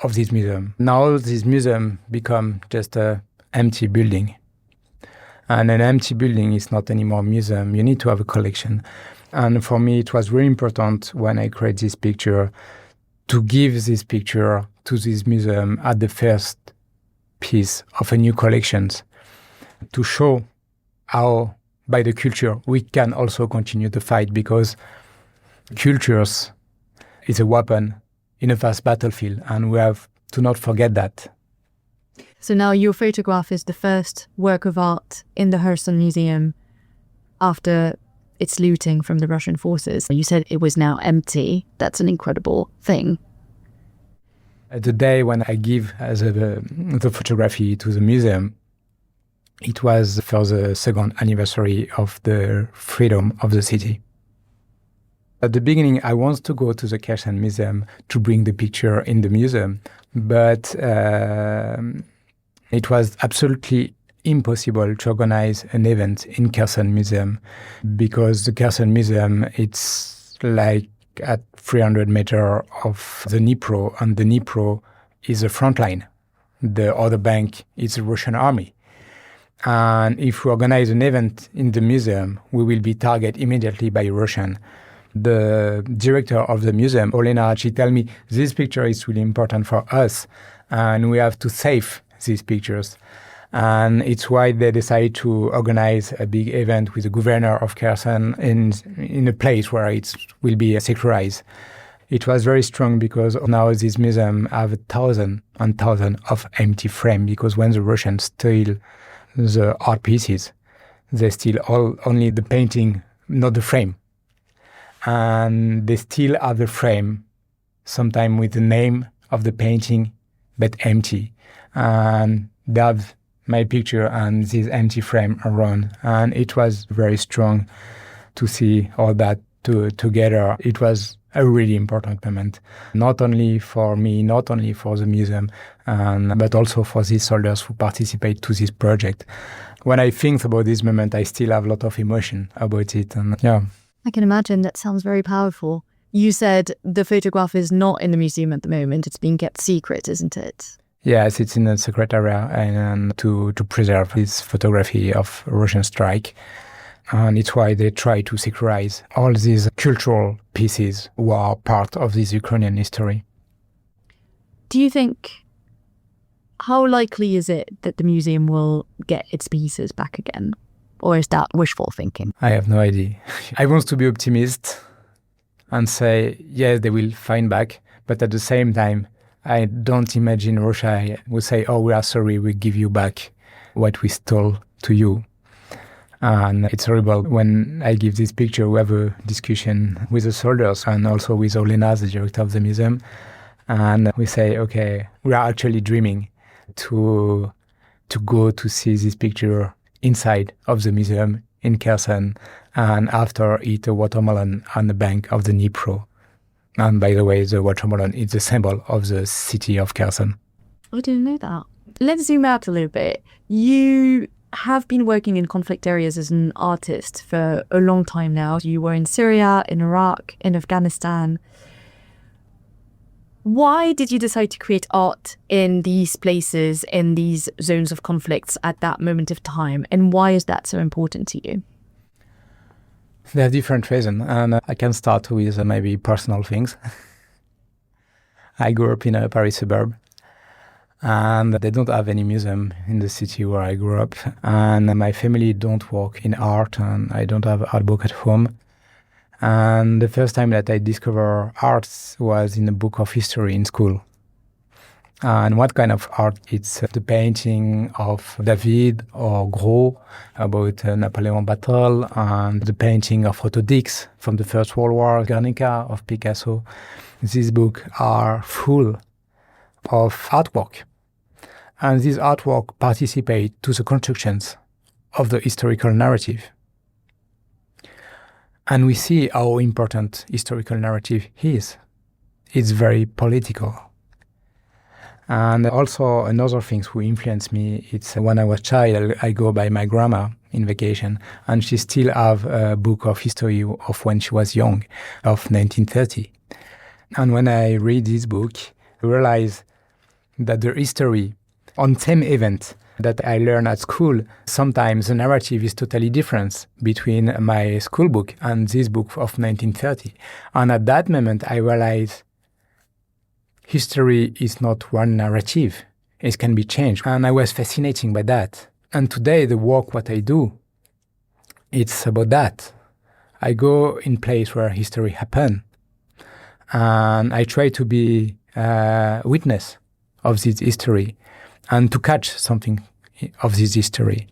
of this museum. Now this museum become just an empty building. And an empty building is not anymore a museum. You need to have a collection. And for me, it was very important when I create this picture to give this picture to this museum at the first piece of a new collection, to show how, by the culture, we can also continue the fight, because cultures is a weapon in a vast battlefield, and we have to not forget that. So now your photograph is the first work of art in the Kherson Museum after its looting from the Russian forces. You said it was now empty. That's an incredible thing. The day when I give the photography to the museum, it was for the second anniversary of the freedom of the city. At the beginning, I wanted to go to the Kherson Museum to bring the picture in the museum, but it was absolutely impossible to organize an event in Kherson Museum, because the Kherson Museum, it's like at 300 meters of the Dnipro, and the Dnipro is the front line. The other bank is the Russian army. And if we organize an event in the museum, we will be targeted immediately by Russian. The director of the museum, Olena, she told me, this picture is really important for us, and we have to save these pictures. And it's why they decided to organize a big event with the governor of Kherson in a place where it will be secularized. It was very strong, because now this museum have 1,000 and 1,000 of empty frame, because when the Russians steal the art pieces, they steal only the painting, not the frame. And they still have the frame, sometimes with the name of the painting, but empty. And they have my picture and this empty frame around. And it was very strong to see all that together. It was a really important moment, not only for me, not only for the museum, but also for these soldiers who participate to this project. When I think about this moment, I still have a lot of emotion about it. And yeah. I can imagine. That sounds very powerful. You said the photograph is not in the museum at the moment. It's being kept secret, isn't it? Yes, it's in the secret area, and to preserve this photography of Russian strike. And it's why they try to securitize all these cultural pieces who are part of this Ukrainian history. Do you think, how likely is it that the museum will get its pieces back again? Or is that wishful thinking? I have no idea. I want to be optimist and say, yes, they will find back. But at the same time, I don't imagine Russia will say, oh, we are sorry, we give you back what we stole to you. And it's horrible. When I give this picture, we have a discussion with the soldiers and also with Olena, the director of the museum. And we say, okay, we are actually dreaming to go to see this picture inside of the museum in Kherson and after eat a watermelon on the bank of the Dnipro. And by the way, the watermelon is the symbol of the city of Kherson. I didn't know that. Let's zoom out a little bit. You have been working in conflict areas as an artist for a long time now. You were in Syria, in Iraq, in Afghanistan. Why did you decide to create art in these places, in these zones of conflicts at that moment of time? And why is that so important to you? There are different reasons, and I can start with maybe personal things. I grew up in a Paris suburb, and they don't have any museum in the city where I grew up. And my family don't work in art, and I don't have art book at home. And the first time that I discovered arts was in a book of history in school. And what kind of art? It's the painting of David or Gros about Napoleon battle, and the painting of Otto Dix from the First World War, Guernica of Picasso. These books are full of artwork. And these artwork participate to the constructions of the historical narrative. And we see how important historical narrative is. It's very political. And also another thing who influenced me, it's when I was a child, I go by my grandma in vacation, and she still have a book of history of when she was young, of 1930. And when I read this book, I realize that the history on same event that I learned at school, sometimes the narrative is totally different between my school book and this book of 1930. And at that moment, I realized history is not one narrative. It can be changed. And I was fascinated by that. And today, the work, what I do, it's about that. I go in place where history happened. And I try to be a witness of this history and to catch something of this history.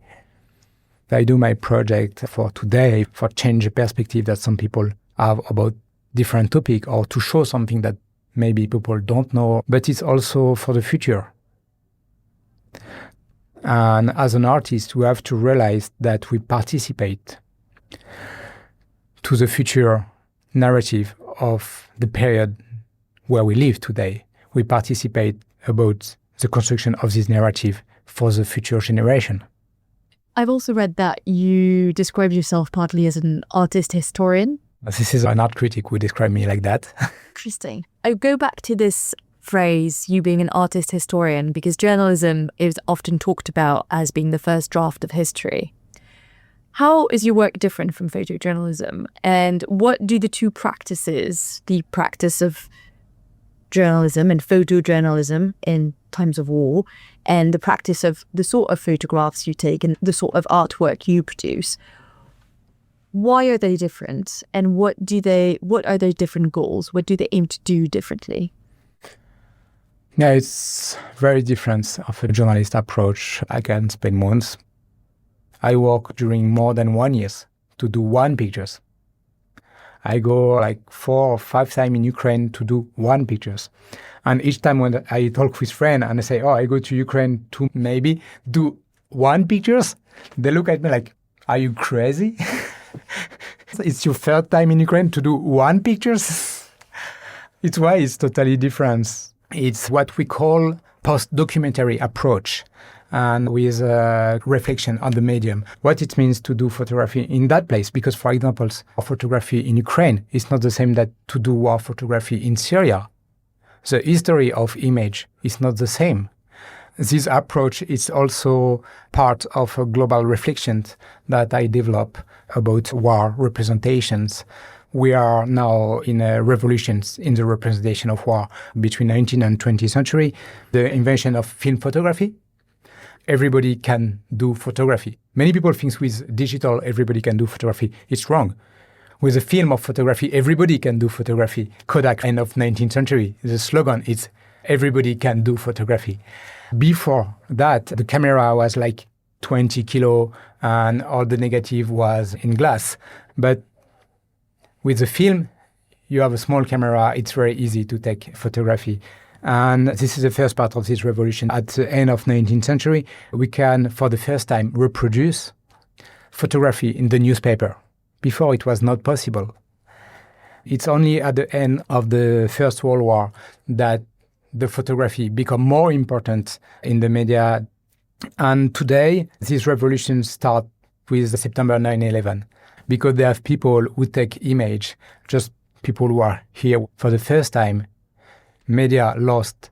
I do my project for today, for change the perspective that some people have about different topic, or to show something that maybe people don't know, but it's also for the future. And as an artist, we have to realize that we participate to the future narrative of the period where we live today. We participate about the construction of this narrative for the future generation. I've also read that you describe yourself partly as an artist historian. This is an art critic who described me like that. Interesting. I go back to this phrase, you being an artist historian, because journalism is often talked about as being the first draft of history. How is your work different from photojournalism? And what do the two practices, the practice of journalism and photojournalism in times of war, and the practice of the sort of photographs you take and the sort of artwork you produce, why are they different? And what are their different goals? What do they aim to do differently? Yeah, it's very different of a journalist approach. I can spend months. I work during more than 1 year to do one pictures. I go like 4 or 5 times in Ukraine to do one pictures. And each time when I talk with friends and I say, oh, I go to Ukraine to maybe do one pictures, they look at me like, are you crazy? It's your third time in Ukraine to do one pictures? It's why it's totally different. It's what we call post-documentary approach, and with a reflection on the medium, what it means to do photography in that place. Because, for example, photography in Ukraine is not the same that to do war photography in Syria. The history of image is not the same. This approach is also part of a global reflection that I develop about war representations. We are now in a revolution in the representation of war between 19th and 20th century. The invention of film photography. Everybody can do photography, Many people think with digital, everybody can do photography. It's wrong. With a film of photography, everybody can do photography. Kodak, end of 19th century, the slogan is everybody can do photography. Before that, the camera was like 20 kilo and all the negative was in glass. But with the film, you have a small camera, it's very easy to take photography. And this is the first part of this revolution. At the end of 19th century, we can, for the first time, reproduce photography in the newspaper. Before, it was not possible. It's only at the end of the First World War that the photography become more important in the media. And today, this revolution starts with September 9/11, because there are people who take image, just people who are here for the first time. Media lost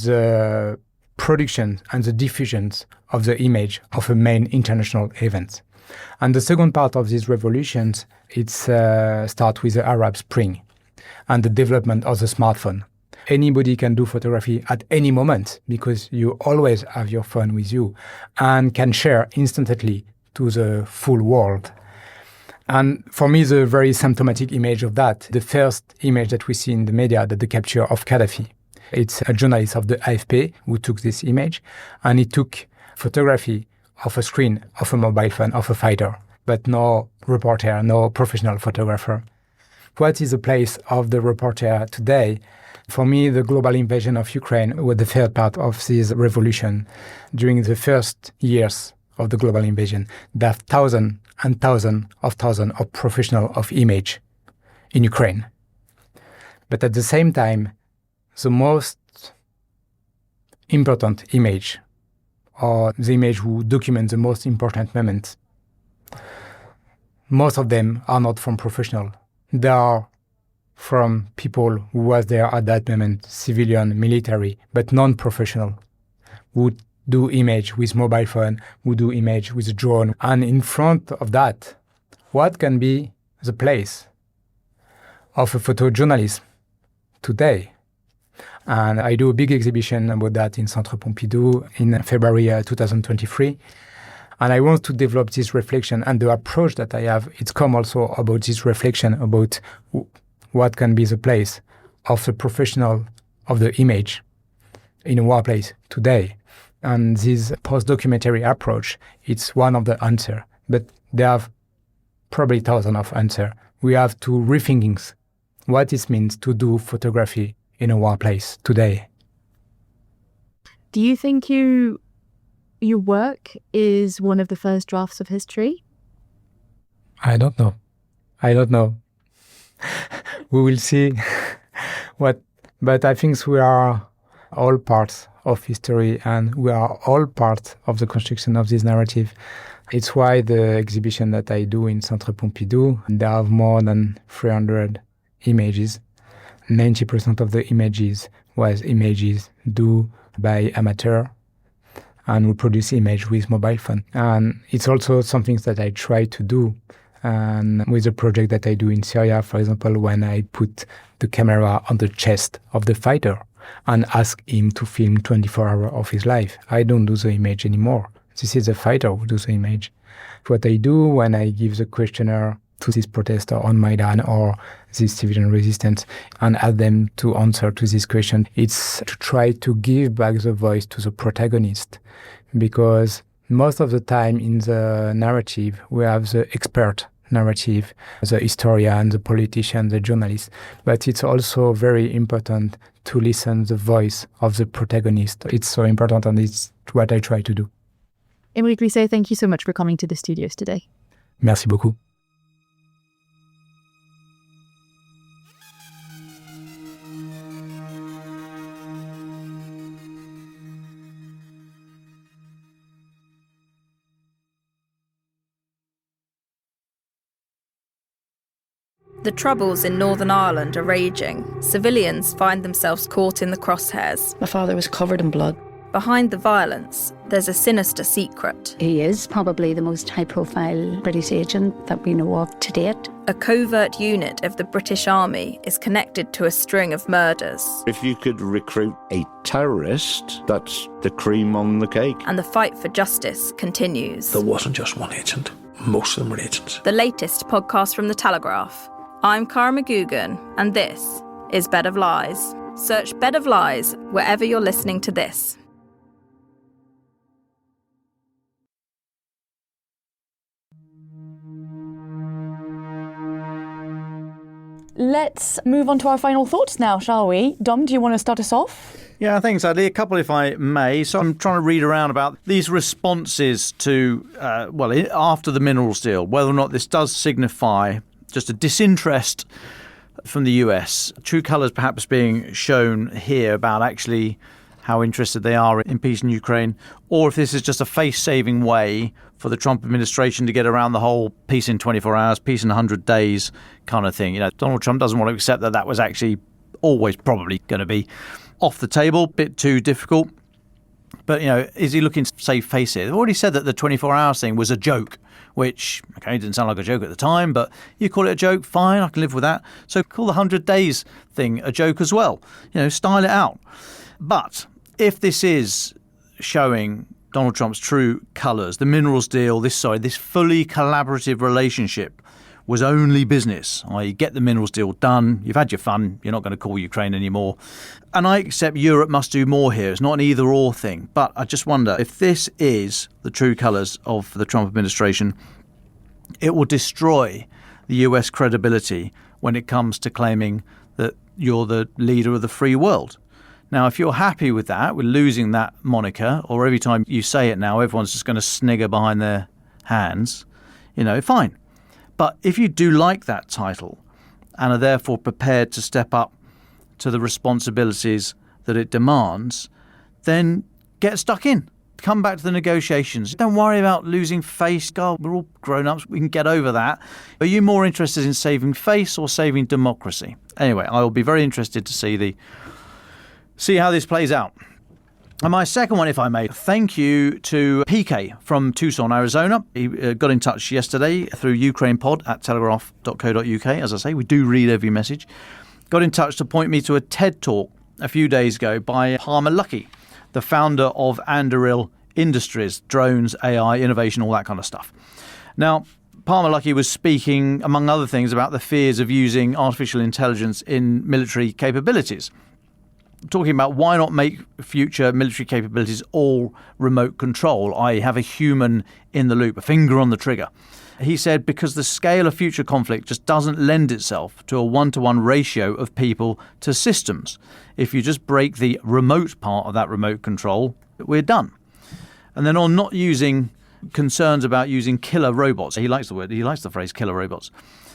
the production and the diffusions of the image of a main international event. And the second part of these revolutions, it's start with the Arab Spring and the development of the smartphone. Anybody can do photography at any moment because you always have your phone with you and can share instantly to the full world. And for me, the very symptomatic image of that, the first image that we see in the media, the capture of Gaddafi. It's a journalist of the AFP who took this image, and he took photography of a screen, of a mobile phone, of a fighter, but no reporter, no professional photographer. What is the place of the reporter today? For me, the global invasion of Ukraine was the third part of this revolution. During the first years of the global invasion, there are thousands and thousands of professionals of image in Ukraine. But at the same time, the most important image, or the image who document the most important moments, most of them are not from professionals. They are from people who was there at that moment, civilian, military, but non-professional, who do image with mobile phone, who do image with a drone. And in front of that, what can be the place of a photojournalism today? And I do a big exhibition about that in Centre Pompidou in February 2023. And I want to develop this reflection, and the approach that I have, it's come also about this reflection about what can be the place of the professional of the image in a workplace today. And this post-documentary approach, it's one of the answers. But there are probably thousands of answers. We have to rethink what it means to do photography in a workplace today. Do you think your work is one of the first drafts of history? I don't know. We will see but I think we are all parts of history, and we are all part of the construction of this narrative. It's why the exhibition that I do in Centre Pompidou, there are more than 300 images. 90% of the images was images done by amateur, and we produce image with mobile phone. And it's also something that I try to do. And with the project that I do in Syria, for example, when I put the camera on the chest of the fighter and ask him to film 24 hours of his life, I don't do the image anymore. This is the fighter who does the image. What I do when I give the questionnaire to this protester on Maidan or this civilian resistance and ask them to answer to this question, it's to try to give back the voice to the protagonist. Because most of the time in the narrative, we have the expert narrative, the historian, the politician, the journalist. But it's also very important to listen to the voice of the protagonist. It's so important, and it's what I try to do. Emeric Lhuisset, thank you so much for coming to the studios today. Merci beaucoup. The troubles in Northern Ireland are raging. Civilians find themselves caught in the crosshairs. My father was covered in blood. behind the violence, there's a sinister secret. He is probably the most high-profile British agent that we know of to date. A covert unit of the British Army is connected to a string of murders. If you could recruit a terrorist, that's the cream on the cake. And the fight for justice continues. There wasn't just one agent. Most of them were agents. The latest podcast from The Telegraph. I'm Cara McGugan, and this is Bed of Lies. Search Bed of Lies wherever you're listening to this. Let's move on to our final thoughts now, shall we? Dom, do you want to start us off? Yeah, thanks, Adélie. A couple, if I may. So I'm trying to read around about these responses to, after the minerals deal, whether or not this does signify just a disinterest from the US. True colours perhaps being shown here about actually how interested they are in peace in Ukraine, or if this is just a face-saving way for the Trump administration to get around the whole peace in 24 hours, peace in 100 days kind of thing. You know, Donald Trump doesn't want to accept that was actually always probably going to be off the table, bit too difficult. But, is he looking to save face here? They've already said that the 24 hours thing was a joke, which, didn't sound like a joke at the time, but you call it a joke, fine, I can live with that. So call the 100 days thing a joke as well. Style it out. But if this is showing Donald Trump's true colours, the minerals deal, this fully collaborative relationship was only business, i.e. get the minerals deal done, you've had your fun, you're not going to call Ukraine anymore. And I accept Europe must do more here. It's not an either-or thing. But I just wonder, if this is the true colours of the Trump administration, it will destroy the US credibility when it comes to claiming that you're the leader of the free world. Now, if you're happy with that, with losing that moniker, or every time you say it now, everyone's just going to snigger behind their hands, fine. But if you do like that title and are therefore prepared to step up to the responsibilities that it demands, then get stuck in. Come back to the negotiations. Don't worry about losing face. God, we're all grown-ups. We can get over that. Are you more interested in saving face or saving democracy? Anyway, I will be very interested to see how this plays out. And my second one, if I may, thank you to PK from Tucson, Arizona. He got in touch yesterday through ukrainepod@telegraph.co.uk. As I say, we do read every message. Got in touch to point me to a TED Talk a few days ago by Palmer Luckey, the founder of Anduril Industries, drones, AI, innovation, all that kind of stuff. Now, Palmer Luckey was speaking, among other things, about the fears of using artificial intelligence in military capabilities. Talking about why not make future military capabilities all remote control, i.e. have a human in the loop, a finger on the trigger. He said because the scale of future conflict just doesn't lend itself to a one-to-one ratio of people to systems. If you just break the remote part of that remote control, we're done. And then on not using concerns about using killer robots, he likes the phrase killer robots,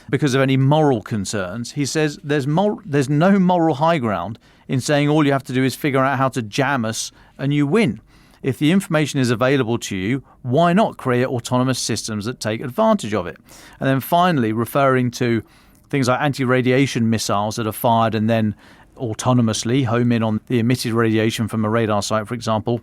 because of any moral concerns, he says there's no moral high ground in saying all you have to do is figure out how to jam us and you win. If the information is available to you, why not create autonomous systems that take advantage of it? And then finally, referring to things like anti-radiation missiles that are fired and then autonomously home in on the emitted radiation from a radar site, for example,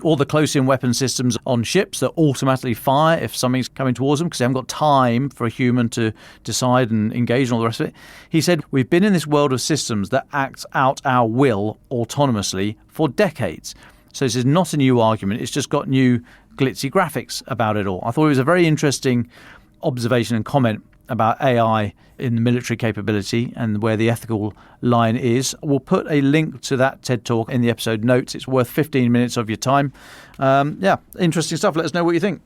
or the close-in weapon systems on ships that automatically fire if something's coming towards them because they haven't got time for a human to decide and engage and all the rest of it. He said, we've been in this world of systems that act out our will autonomously for decades. So this is not a new argument. It's just got new glitzy graphics about it all. I thought it was a very interesting observation and comment about AI in the military capability and where the ethical line is. We'll put a link to that TED Talk in the episode notes. It's worth 15 minutes of your time. Interesting stuff. Let us know what you think.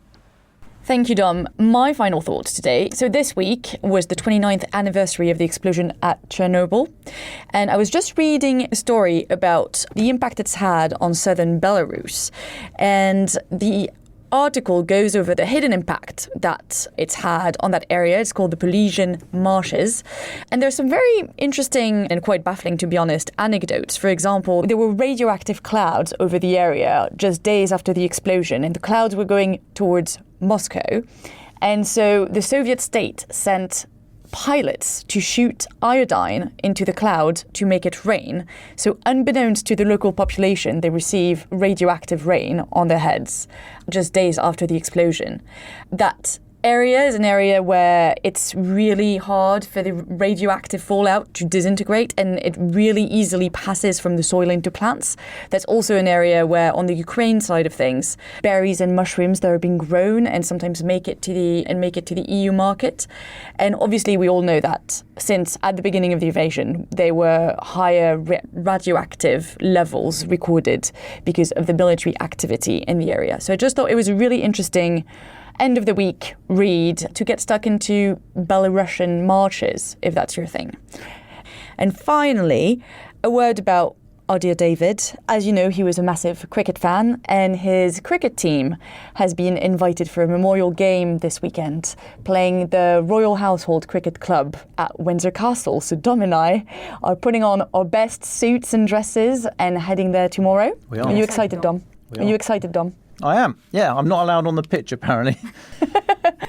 Thank you, Dom. My final thoughts today. So this week was the 29th anniversary of the explosion at Chernobyl. And I was just reading a story about the impact it's had on southern Belarus. And the article goes over the hidden impact that it's had on that area. It's called the Pojzman Marshes. And there's some very interesting and quite baffling, to be honest, anecdotes. For example, there were radioactive clouds over the area just days after the explosion, and the clouds were going towards Moscow. And so the Soviet state sent pilots to shoot iodine into the cloud to make it rain. So unbeknownst to the local population, they receive radioactive rain on their heads just days after the explosion. That area is an area where it's really hard for the radioactive fallout to disintegrate, and it really easily passes from the soil into plants. That's also an area where, on the Ukraine side of things, berries and mushrooms that are being grown and sometimes make it to the EU market. And obviously we all know that since at the beginning of the invasion there were higher radioactive levels recorded because of the military activity in the area. So I just thought it was a really interesting end of the week read to get stuck into Belarusian marches, if that's your thing. And finally, a word about our dear David. As you know, he was a massive cricket fan, and his cricket team has been invited for a memorial game this weekend, playing the Royal Household Cricket Club at Windsor Castle. So Dom and I are putting on our best suits and dresses and heading there tomorrow. We are. Are you excited, Dom? Are you excited, Dom? I am. Yeah, I'm not allowed on the pitch, apparently.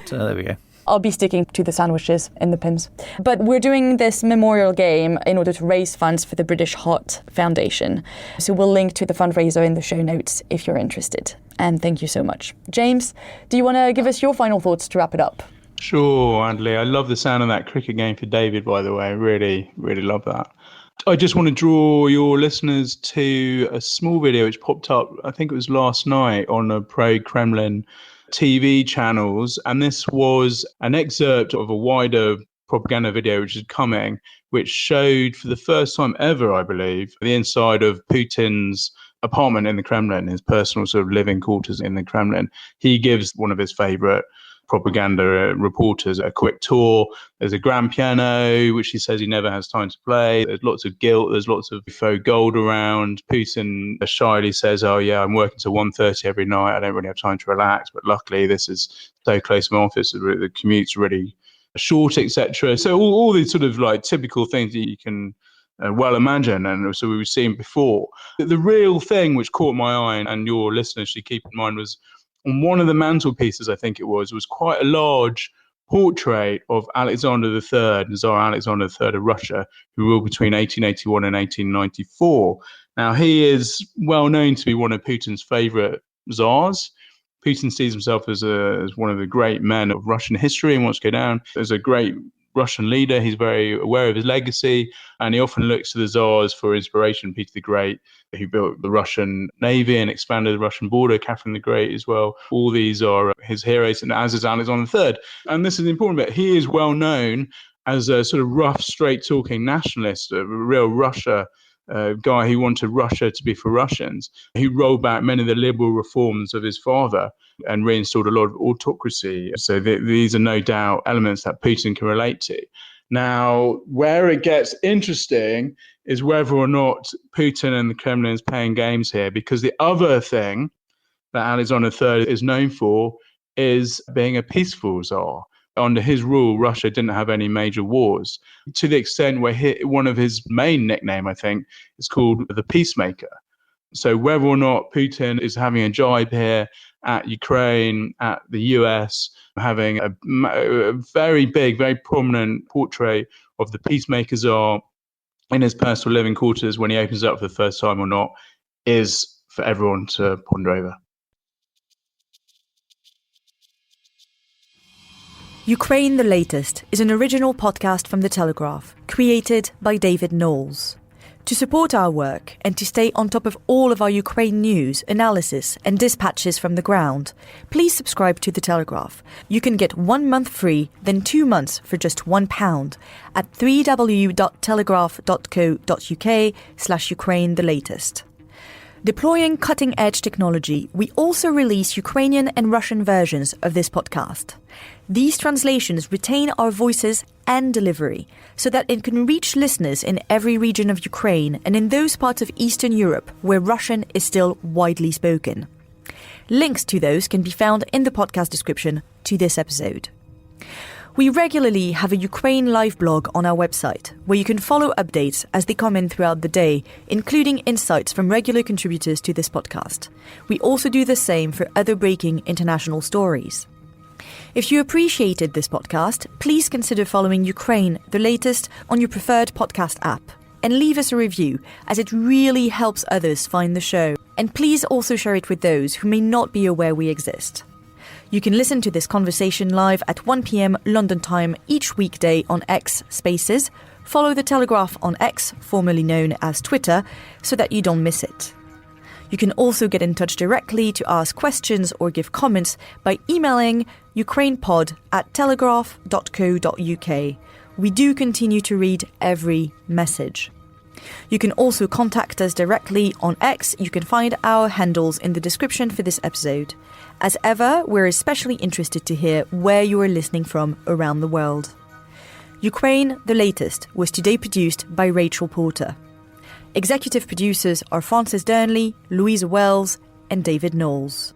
So there we go. I'll be sticking to the sandwiches and the pins. But we're doing this memorial game in order to raise funds for the British Heart Foundation. So we'll link to the fundraiser in the show notes if you're interested. And thank you so much. James, do you want to give us your final thoughts to wrap it up? Sure, Adélie. I love the sound of that cricket game for David, by the way. I really, really love that. I just want to draw your listeners to a small video which popped up, I think it was last night, on a pro-Kremlin TV channels. And this was an excerpt of a wider propaganda video which is coming, which showed for the first time ever, I believe, the inside of Putin's apartment in the Kremlin, his personal sort of living quarters in the Kremlin. He gives one of his favorite propaganda reporters a quick tour. There's a grand piano, which he says he never has time to play. There's lots of gilt. There's lots of faux gold around. Putin shyly says, oh yeah, I'm working till 1:30 every night. I don't really have time to relax. But luckily, this is so close to my office. The commute's really short, etc. So all these sort of like typical things that you can well imagine. And so we were seeing before. The real thing which caught my eye, and your listeners should keep in mind, was on one of the mantelpieces, I think it was quite a large portrait of Alexander III, Tsar Alexander III of Russia, who ruled between 1881 and 1894. Now, he is well known to be one of Putin's favorite czars. Putin sees himself as one of the great men of Russian history and wants to go down as a great Russian leader. He's very aware of his legacy, and he often looks to the czars for inspiration. Peter the Great, who built the Russian Navy and expanded the Russian border, Catherine the Great as well. All these are his heroes, and as is Alexander III. And this is the important bit. He is well known as a sort of rough, straight-talking nationalist, a real Russia guy who wanted Russia to be for Russians. He rolled back many of the liberal reforms of his father and reinstalled a lot of autocracy. So these are no doubt elements that Putin can relate to. Now, where it gets interesting is whether or not Putin and the Kremlin is playing games here, because the other thing that Alexander III is known for is being a peaceful czar. Under his rule, Russia didn't have any major wars, to the extent where one of his main nickname, I think, is called the Peacemaker. So whether or not Putin is having a jibe here at Ukraine, at the US, having a very big, very prominent portrait of the Peacemaker czar in his personal living quarters when he opens up for the first time or not, is for everyone to ponder over. Ukraine the Latest is an original podcast from The Telegraph, created by David Knowles. To support our work and to stay on top of all of our Ukraine news, analysis and dispatches from the ground, please subscribe to The Telegraph. You can get 1 month free, then 2 months for just £1 at www.telegraph.co.uk/Ukraine the Latest. Deploying cutting-edge technology, we also release Ukrainian and Russian versions of this podcast. These translations retain our voices and delivery so that it can reach listeners in every region of Ukraine and in those parts of Eastern Europe where Russian is still widely spoken. Links to those can be found in the podcast description to this episode. We regularly have a Ukraine live blog on our website, where you can follow updates as they come in throughout the day, including insights from regular contributors to this podcast. We also do the same for other breaking international stories. If you appreciated this podcast, please consider following Ukraine, the latest, on your preferred podcast app. And leave us a review, as it really helps others find the show. And please also share it with those who may not be aware we exist. You can listen to this conversation live at 1 p.m. London time each weekday on X Spaces. Follow The Telegraph on X, formerly known as Twitter, so that you don't miss it. You can also get in touch directly to ask questions or give comments by emailing ukrainepod@telegraph.co.uk. We do continue to read every message. You can also contact us directly on X. You can find our handles in the description for this episode. As ever, we're especially interested to hear where you are listening from around the world. Ukraine, the latest, was today produced by Rachel Porter. Executive producers are Frances Durnley, Louisa Wells, and David Knowles.